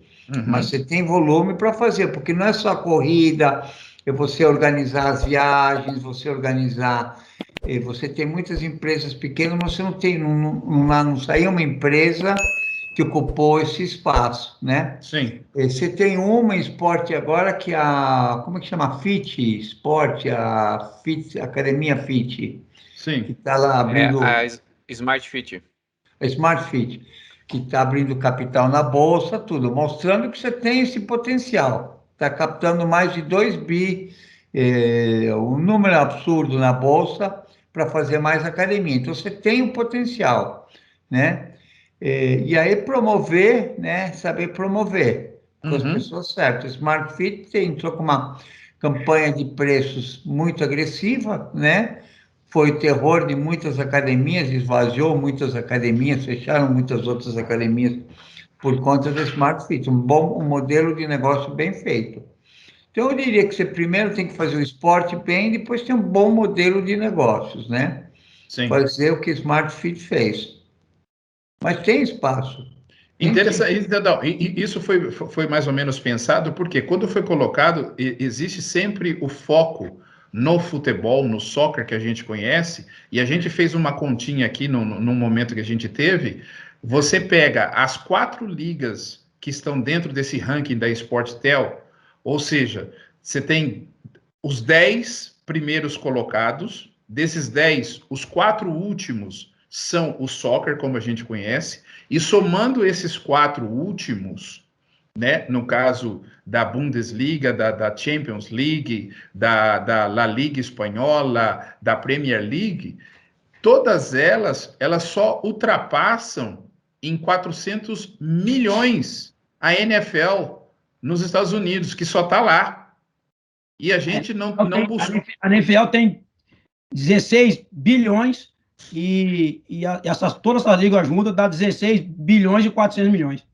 Mas Uhum. você tem volume para fazer, porque não é só corrida, é você organizar as viagens, você organizar. Você tem muitas empresas pequenas, mas você não tem, não saiu uma empresa que ocupou esse espaço, né? Sim, Você tem uma esporte agora que como é que chama? Fit Esporte, Academia Fit, que sim. está lá É abrindo, a Smart Fit. a Smart Fit, que está abrindo capital na bolsa, tudo, mostrando que você tem esse potencial. Está captando mais de 2 bi, um número absurdo na bolsa para fazer mais academia. Então você tem um potencial, né? E aí promover, né? Saber promover com as Uhum. pessoas certas. Smart Fit entrou com uma campanha de preços muito agressiva, né? Foi o terror de muitas academias, esvaziou muitas academias, fecharam muitas outras academias por conta do Smart Fit, um modelo de negócio bem feito. Então, eu diria que você primeiro tem que fazer o esporte bem, depois tem um bom modelo de negócios, né? Sim. Fazer o que Smart Fit fez. Mas tem espaço. Tem sim. Interessante. Então, isso foi mais ou menos pensado, porque quando foi colocado, existe sempre o foco no futebol, no soccer que a gente conhece, e a gente fez uma continha aqui no momento que a gente teve. Você pega as 4 ligas que estão dentro desse ranking da Sporttel, ou seja, você tem os 10 primeiros colocados, desses 10, os 4 últimos são o soccer, como a gente conhece, e somando esses 4 últimos, né, no caso da Bundesliga, da Champions League, da La Liga Espanhola, da Premier League, todas elas só ultrapassam em 400 milhões a NFL nos Estados Unidos, que só está lá. E a gente não buscou. A NFL tem 16 bilhões todas essas ligas juntas dá 16 bilhões e 400 milhões.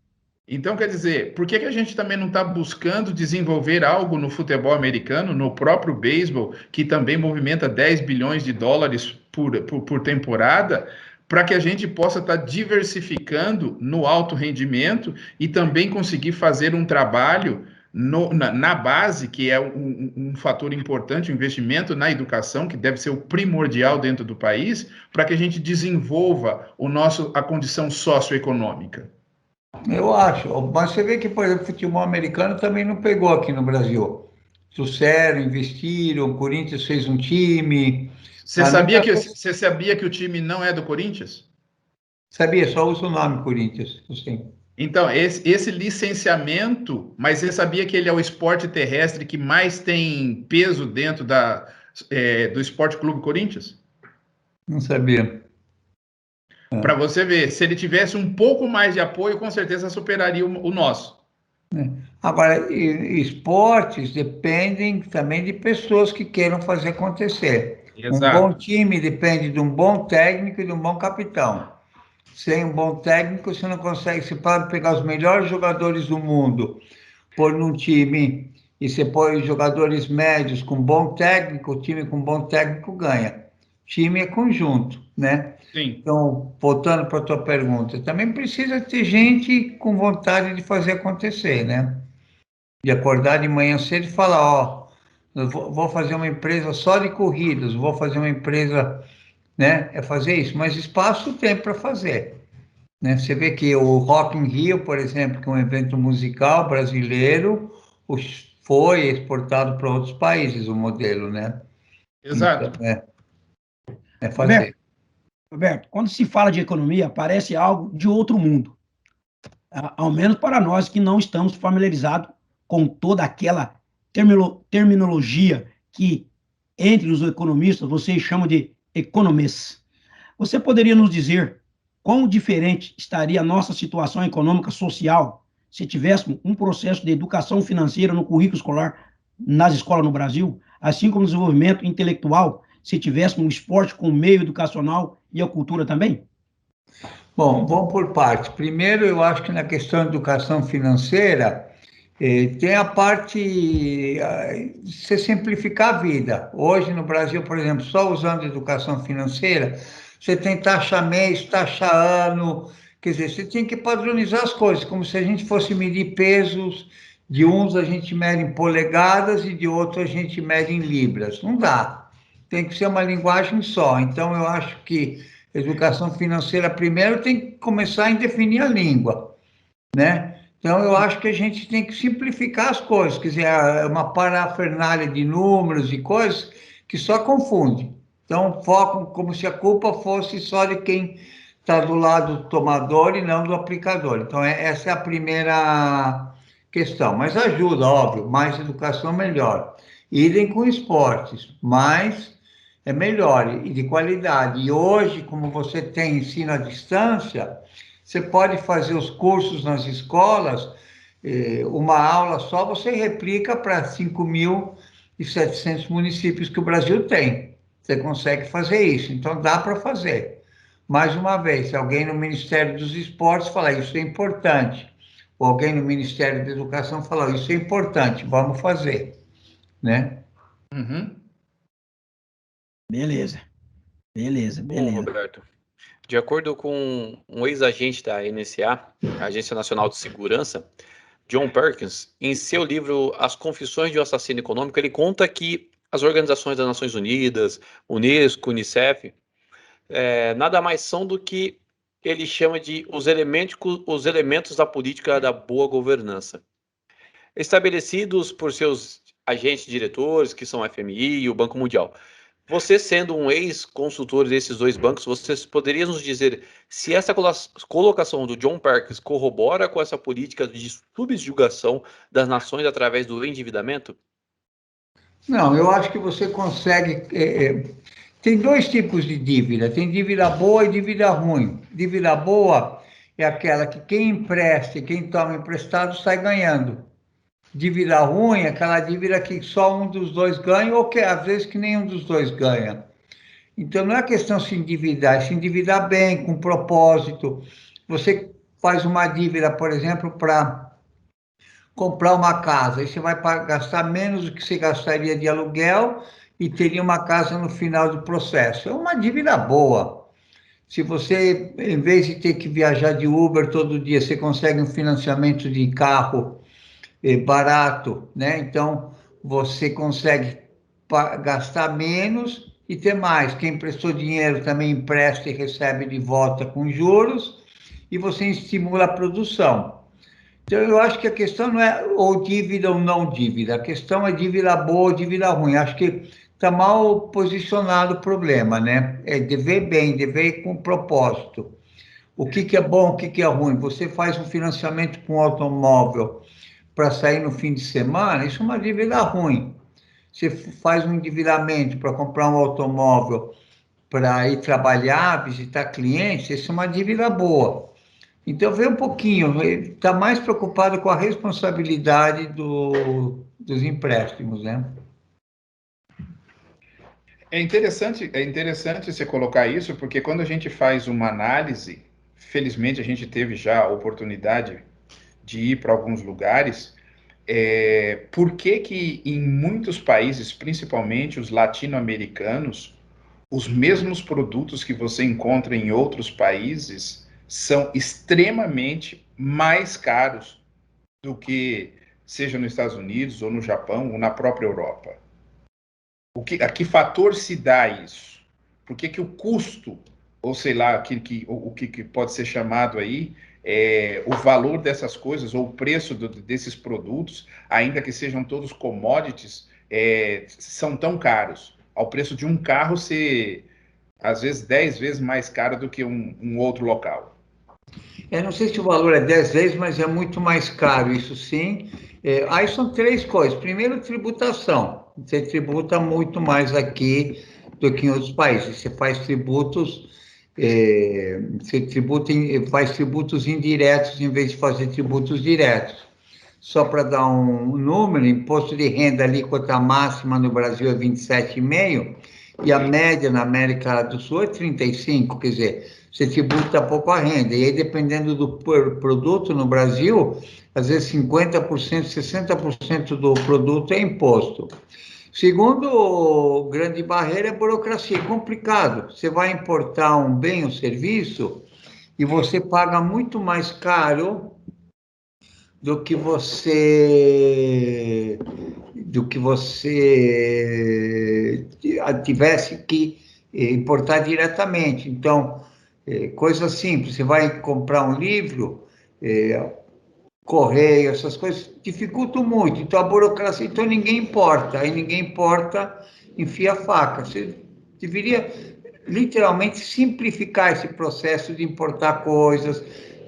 Então, quer dizer, por que a gente também não está buscando desenvolver algo no futebol americano, no próprio beisebol, que também movimenta 10 bilhões de dólares por temporada, para que a gente possa estar diversificando no alto rendimento e também conseguir fazer um trabalho na base, que é um fator importante, o investimento na educação, que deve ser o primordial dentro do país, para que a gente desenvolva a condição socioeconômica. Eu acho. Mas você vê que, por exemplo, o futebol americano também não pegou aqui no Brasil. Trouxeram, investiram, o Corinthians fez um time. Você Mas sabia nunca que, você sabia que o time não é do Corinthians? sabia, só usa o nome Corinthians, assim. Então, esse licenciamento, mas você sabia que ele é o esporte terrestre que mais tem peso dentro do Esporte Clube Corinthians? Não sabia. Para você ver, se ele tivesse um pouco mais de apoio, com certeza superaria o nosso. Agora, esportes dependem também de pessoas que queiram fazer acontecer. Um bom Exato. time depende de um bom técnico e de um bom capitão. Sem um bom técnico, você não consegue. Você pode pegar os melhores jogadores do mundo, pôr num time, e você põe jogadores médios com bom técnico, o time com bom técnico ganha. Time é conjunto, né? Sim. Então, voltando para a tua pergunta, também precisa ter gente com vontade de fazer acontecer, né? De acordar de manhã cedo e falar, ó, eu vou fazer uma empresa só de corridas, vou fazer uma empresa, né? É fazer isso, mas espaço tem para fazer, né? Você vê que o Rock in Rio, por exemplo, que é um evento musical brasileiro, foi exportado para outros países o modelo, né? Então, Exato. é fazer. Roberto, quando se fala de economia, parece algo de outro mundo, ao menos para nós que não estamos familiarizados com toda aquela terminologia que, entre os economistas, vocês chamam de economists. Você poderia nos dizer quão diferente estaria a nossa situação econômica social se tivéssemos um processo de educação financeira no currículo escolar nas escolas no Brasil? assim como o desenvolvimento intelectual, se tivéssemos o esporte como meio educacional e a cultura também? Bom, vamos por partes. Primeiro, eu acho que na questão de educação financeira, tem a parte de você simplificar a vida. Hoje, no Brasil, por exemplo, só usando educação financeira, você tem taxa mês, taxa ano, quer dizer, você tem que padronizar as coisas, como se a gente fosse medir pesos, de uns a gente mede em polegadas e de outros a gente mede em libras. Não dá. Tem que ser uma linguagem só. Então, eu acho que educação financeira, primeiro, tem que começar em definir a língua, né? Então, eu acho que a gente tem que simplificar as coisas, quer dizer, é uma parafernália de números e coisas que só confunde. Então, focam como se a culpa fosse só de quem está do lado do tomador e não do aplicador. Então, essa é a primeira questão. Mas ajuda, óbvio, mais educação, melhor. Idem com esportes, mas é melhor e de qualidade. E hoje, como você tem ensino à distância, você pode fazer os cursos nas escolas, uma aula só, você replica para 5.700 municípios que o Brasil tem. Você consegue fazer isso, então dá para fazer. Mais uma vez, se alguém no Ministério dos Esportes falar isso é importante, ou alguém no Ministério da Educação falar isso é importante, vamos fazer, né? Uhum. Beleza, beleza, Bom, beleza. Roberto, de acordo com um ex-agente da NSA, a Agência Nacional de Segurança, John Perkins, em seu livro As Confissões de um Assassino Econômico, ele conta que as organizações das Nações Unidas, Unesco, Unicef, nada mais são do que ele chama de os elementos da política da boa governança, estabelecidos por seus agentes diretores, que são o FMI e o Banco Mundial. Você sendo um ex-consultor desses dois bancos, vocês poderiam nos dizer se essa colocação do John Perkins corrobora com essa política de subjugação das nações através do endividamento? Não, eu acho que você consegue. Tem dois tipos de dívida: tem dívida boa e dívida ruim. Dívida boa é aquela que quem empresta e quem toma emprestado sai ganhando. Dívida ruim é aquela dívida que só um dos dois ganha, ou que às vezes que nenhum dos dois ganha. Então não é questão de se endividar bem, com propósito. Você faz uma dívida, por exemplo, para comprar uma casa, aí você vai gastar menos do que você gastaria de aluguel e teria uma casa no final do processo. É uma dívida boa. Se você, em vez de ter que viajar de Uber todo dia, você consegue um financiamento de carro barato, né? Então, você consegue gastar menos e ter mais. Quem emprestou dinheiro também empresta e recebe de volta com juros, e você estimula a produção. Então, eu acho que a questão não é ou dívida ou não dívida, a questão é dívida boa ou dívida ruim. Acho que está mal posicionado o problema, né? É dever bem, dever com propósito. O que é bom, o que é ruim? Você faz um financiamento com um automóvel para sair no fim de semana, isso é uma dívida ruim. Você faz um endividamento para comprar um automóvel para ir trabalhar, visitar clientes, isso é uma dívida boa. Então, vê um pouquinho, está mais preocupado com a responsabilidade dos empréstimos, né? É interessante você colocar isso, porque quando a gente faz uma análise, felizmente a gente teve já a oportunidade de ir para alguns lugares, por que em muitos países, principalmente os latino-americanos, os mesmos produtos que você encontra em outros países são extremamente mais caros do que seja nos Estados Unidos ou no Japão ou na própria Europa? A que fator se dá isso? Por que o custo, ou sei lá, o que pode ser chamado aí, o valor dessas coisas, ou o preço desses produtos, ainda que sejam todos commodities, são tão caros? Ao preço de um carro ser, às vezes, 10 vezes mais caro do que um outro local. Eu não sei se o valor é 10 vezes, mas é muito mais caro, isso sim. Aí são três coisas. Primeiro, tributação. Você tributa muito mais aqui do que em outros países. Você faz tributos, faz tributos indiretos em vez de fazer tributos diretos. só para dar um número, imposto de renda, a alíquota máxima no Brasil é 27,5%, e a média na América do Sul é 35%, quer dizer, você tributa pouco a renda. E aí, dependendo do produto no Brasil, às vezes 50%, 60% do produto é imposto. Segundo grande barreira é a burocracia, é complicado. Você vai importar um bem ou serviço e você paga muito mais caro do que você tivesse que importar diretamente. Então, coisa simples, você vai comprar um livro, correio, essas coisas dificultam muito. Então, a burocracia, então ninguém importa. Aí ninguém importa, enfia a faca. Você deveria literalmente simplificar esse processo de importar coisas,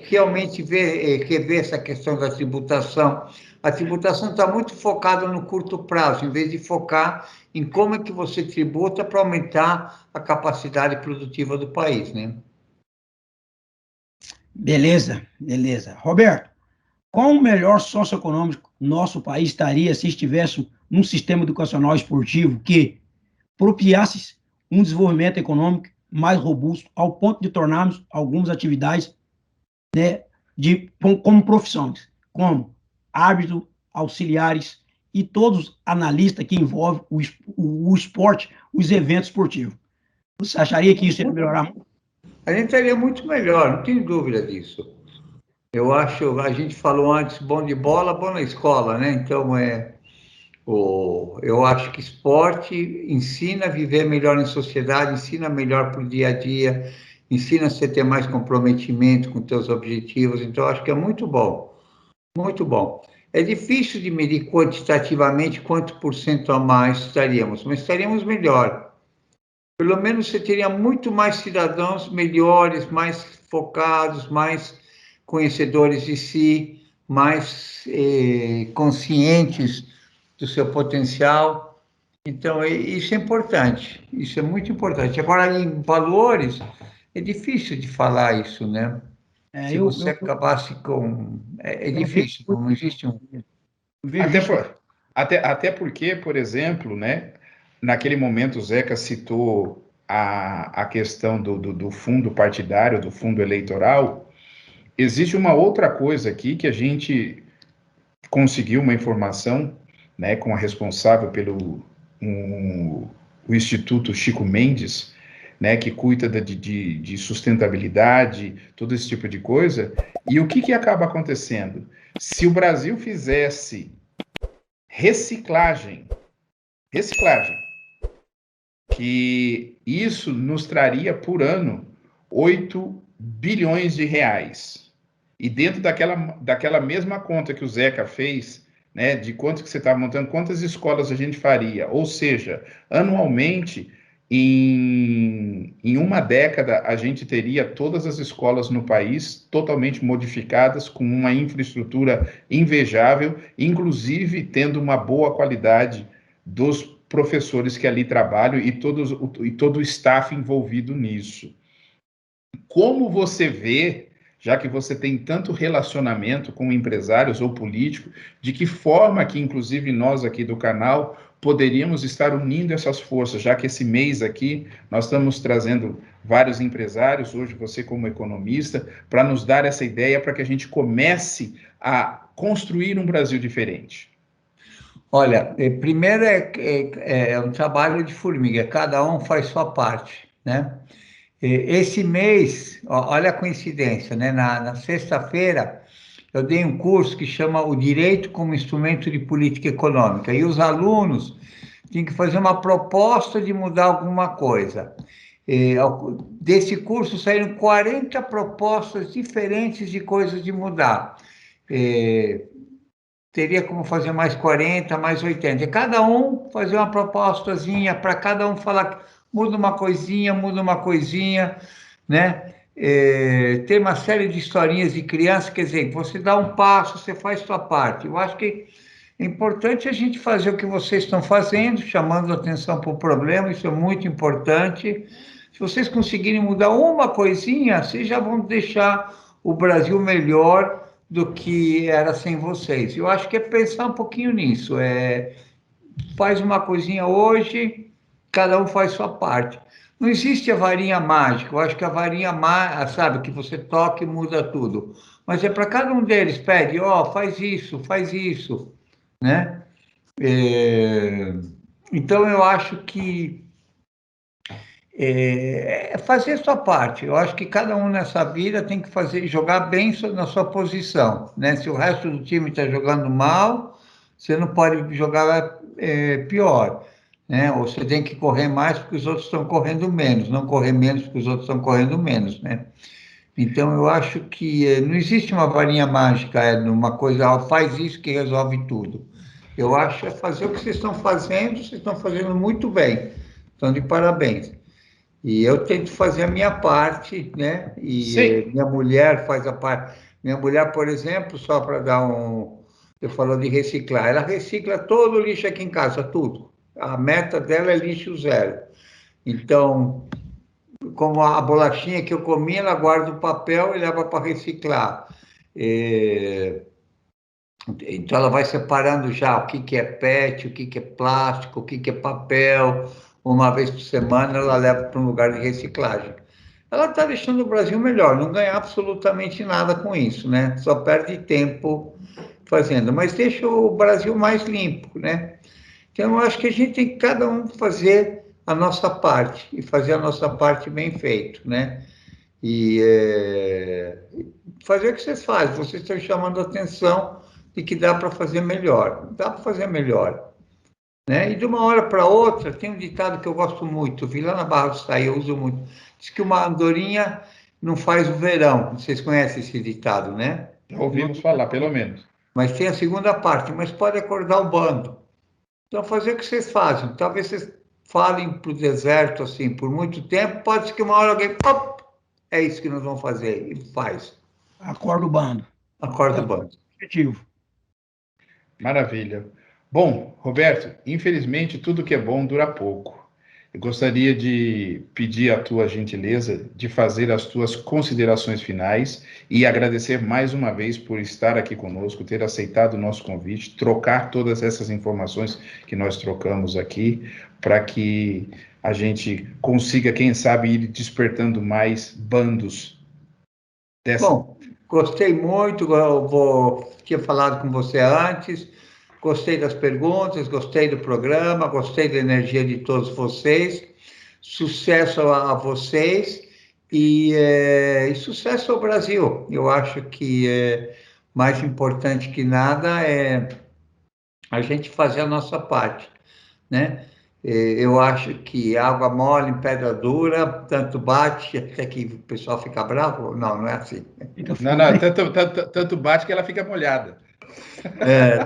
realmente rever essa questão da tributação. A tributação está muito focada no curto prazo, em vez de focar em como é que você tributa para aumentar a capacidade produtiva do país, né? Beleza, beleza. Roberto, qual o melhor socioeconômico nosso país estaria se estivesse num sistema educacional esportivo que propiasse um desenvolvimento econômico mais robusto, ao ponto de tornarmos algumas atividades, né, como profissões, como árbitro, auxiliares e todos os analistas que envolvem o esporte, os eventos esportivos. Você acharia que isso ia melhorar? A gente estaria muito melhor, não tenho dúvida disso. Eu acho, a gente falou antes, bom de bola, bom na escola, né? Então, eu acho que esporte ensina a viver melhor em sociedade, ensina melhor para o dia a dia, ensina você a ter mais comprometimento com teus objetivos. Então, eu acho que é muito bom, muito bom. É difícil de medir quantitativamente quanto por cento a mais estaríamos, mas estaríamos melhor. Pelo menos você teria muito mais cidadãos melhores, mais focados, mais conhecedores de si, mais conscientes do seu potencial. Então, isso é importante, isso é muito importante. Agora, em valores, é difícil de falar isso, né? Se você acabasse com... É difícil, não existe um... Até porque, por exemplo, né, naquele momento o Zeca citou a questão do fundo partidário, do fundo eleitoral. Existe uma outra coisa aqui que a gente conseguiu uma informação, né, com a responsável pelo o Instituto Chico Mendes, né, que cuida de sustentabilidade, todo esse tipo de coisa. E o que acaba acontecendo? Se o Brasil fizesse reciclagem, que isso nos traria por ano 8 bilhões de reais. E dentro daquela mesma conta que o Zeca fez, né, de quanto que você está montando, quantas escolas a gente faria, ou seja, anualmente, em uma década, a gente teria todas as escolas no país totalmente modificadas, com uma infraestrutura invejável, inclusive tendo uma boa qualidade dos professores que ali trabalham e todo o staff envolvido nisso. Como você vê, já que você tem tanto relacionamento com empresários ou políticos, de que forma que, inclusive, nós aqui do canal poderíamos estar unindo essas forças, já que esse mês aqui nós estamos trazendo vários empresários, hoje você como economista, para nos dar essa ideia para que a gente comece a construir um Brasil diferente? Olha, primeiro é um trabalho de formiga, cada um faz sua parte, né? Esse mês, olha a coincidência, né? Na sexta-feira, eu dei um curso que chama O Direito como Instrumento de Política Econômica, e os alunos tinham que fazer uma proposta de mudar alguma coisa. Desse curso saíram 40 propostas diferentes de coisas de mudar. Teria como fazer mais 40, mais 80. E cada um fazer uma propostazinha, para cada um falar, muda uma coisinha, né? Tem uma série de historinhas de criança, quer dizer, você dá um passo, você faz sua parte. Eu acho que é importante a gente fazer o que vocês estão fazendo, chamando atenção para o problema, isso é muito importante. Se vocês conseguirem mudar uma coisinha, vocês já vão deixar o Brasil melhor do que era sem vocês. Eu acho que é pensar um pouquinho nisso. Faz uma coisinha hoje, cada um faz sua parte. Não existe a varinha mágica. Eu acho que a varinha mágica, sabe, que você toca e muda tudo. Mas é para cada um deles, pede, faz isso, né? Então, eu acho que fazer sua parte. Eu acho que cada um nessa vida tem que jogar bem na sua posição, né? Se o resto do time está jogando mal, você não pode jogar pior, né? Ou você tem que correr mais porque os outros estão correndo menos, não correr menos porque os outros estão correndo menos, né? Então, eu acho que não existe uma varinha mágica, uma coisa, faz isso que resolve tudo. Eu acho que é fazer o que vocês estão fazendo muito bem, estão de parabéns. E eu tento fazer a minha parte, né? E minha mulher faz a parte. Minha mulher, por exemplo, só para dar Você falou de reciclar. Ela recicla todo o lixo aqui em casa, tudo. A meta dela é lixo zero. Então, como a bolachinha que eu comi, ela guarda o papel e leva para reciclar. Então, ela vai separando já o que é PET, o que é plástico, o que é papel. Uma vez por semana, ela leva para um lugar de reciclagem. Ela está deixando o Brasil melhor, não ganha absolutamente nada com isso, né? Só perde tempo fazendo, mas deixa o Brasil mais limpo, né? Então, eu acho que a gente tem que cada um fazer a nossa parte, e fazer a nossa parte bem feito, né? E fazer o que vocês fazem, vocês estão chamando a atenção de que dá para fazer melhor, dá para fazer melhor, né? E de uma hora para outra, tem um ditado que eu gosto muito, vi lá na Barra do Saí, eu uso muito, diz que uma andorinha não faz o verão, vocês conhecem esse ditado, né? Já ouvimos falar, pelo menos. Mas tem a segunda parte, mas pode acordar o bando. Então, fazer o que vocês fazem, talvez vocês falem para o deserto, assim, por muito tempo, pode ser que uma hora alguém, é isso que nós vamos fazer, e faz. Acorda o bando. Acorda o bando. Objetivo. Maravilha. Bom, Roberto, infelizmente tudo que é bom dura pouco. Eu gostaria de pedir a tua gentileza de fazer as tuas considerações finais e agradecer mais uma vez por estar aqui conosco, ter aceitado o nosso convite, trocar todas essas informações que nós trocamos aqui, para que a gente consiga, quem sabe, ir despertando mais bandos dessa. Bom, gostei muito, tinha falado com você antes, gostei das perguntas, gostei do programa, gostei da energia de todos vocês, sucesso a vocês e sucesso ao Brasil. Eu acho que mais importante que nada é a gente fazer a nossa parte, né? Eu acho que água mole em pedra dura, tanto bate até que o pessoal fica bravo. Não, não é assim. Não, tanto bate que ela fica molhada.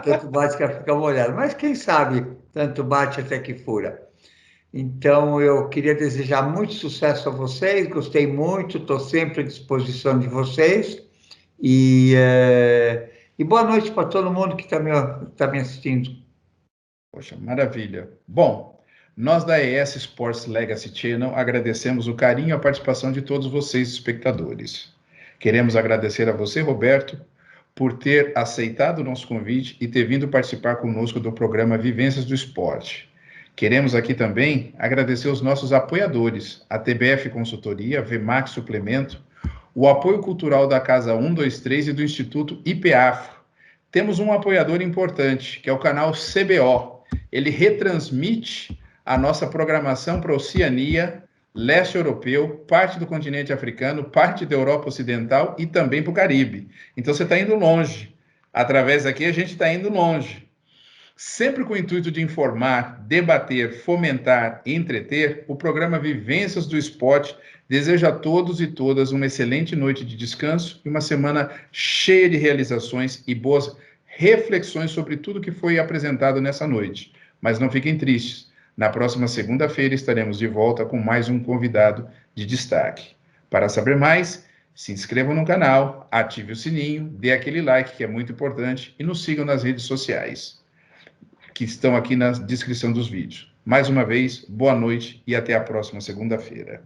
Tanto bate que ela fica molhada. Mas quem sabe, tanto bate até que fura. Então, eu queria desejar muito sucesso a vocês, gostei muito, estou sempre à disposição de vocês. E boa noite para todo mundo que está me assistindo. Poxa, maravilha. Bom, nós da ES Sports Legacy Channel agradecemos o carinho e a participação de todos vocês, espectadores. Queremos agradecer a você, Roberto, por ter aceitado o nosso convite e ter vindo participar conosco do programa Vivências do Esporte. Queremos aqui também agradecer os nossos apoiadores, a TBF Consultoria, VMAX Suplemento, o apoio cultural da Casa 123 e do Instituto IPAFRO. Temos um apoiador importante, que é o canal CBO. Ele retransmite a nossa programação para a Oceania, leste europeu, parte do continente africano, parte da Europa Ocidental e também para o Caribe. Então você está indo longe. Através daqui a gente está indo longe. Sempre com o intuito de informar, debater, fomentar e entreter, o programa Vivências do Esporte deseja a todos e todas uma excelente noite de descanso e uma semana cheia de realizações e boas reflexões sobre tudo que foi apresentado nessa noite. Mas não fiquem tristes. Na próxima segunda-feira estaremos de volta com mais um convidado de destaque. Para saber mais, se inscrevam no canal, ative o sininho, dê aquele like que é muito importante e nos sigam nas redes sociais, que estão aqui na descrição dos vídeos. Mais uma vez, boa noite e até a próxima segunda-feira.